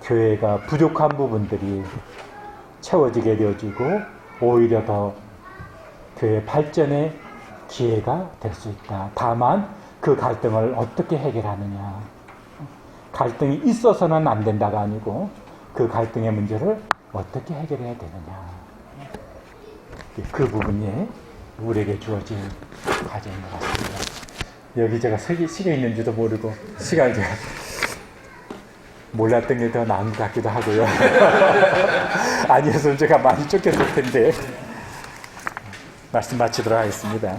교회가 부족한 부분들이 채워지게 되어지고 오히려 더 교회 발전의 기회가 될 수 있다. 다만 그 갈등을 어떻게 해결하느냐. 갈등이 있어서는 안 된다가 아니고 그 갈등의 문제를 어떻게 해결해야 되느냐. 그 부분이 우리에게 주어진 과제인 것 같습니다. 여기 제가 시계 있는지도 모르고 시간이 제가 몰랐던 게 더 나은 것 같기도 하고요. 아니었으면 제가 많이 쫓겼을 텐데 말씀 마치도록 하겠습니다.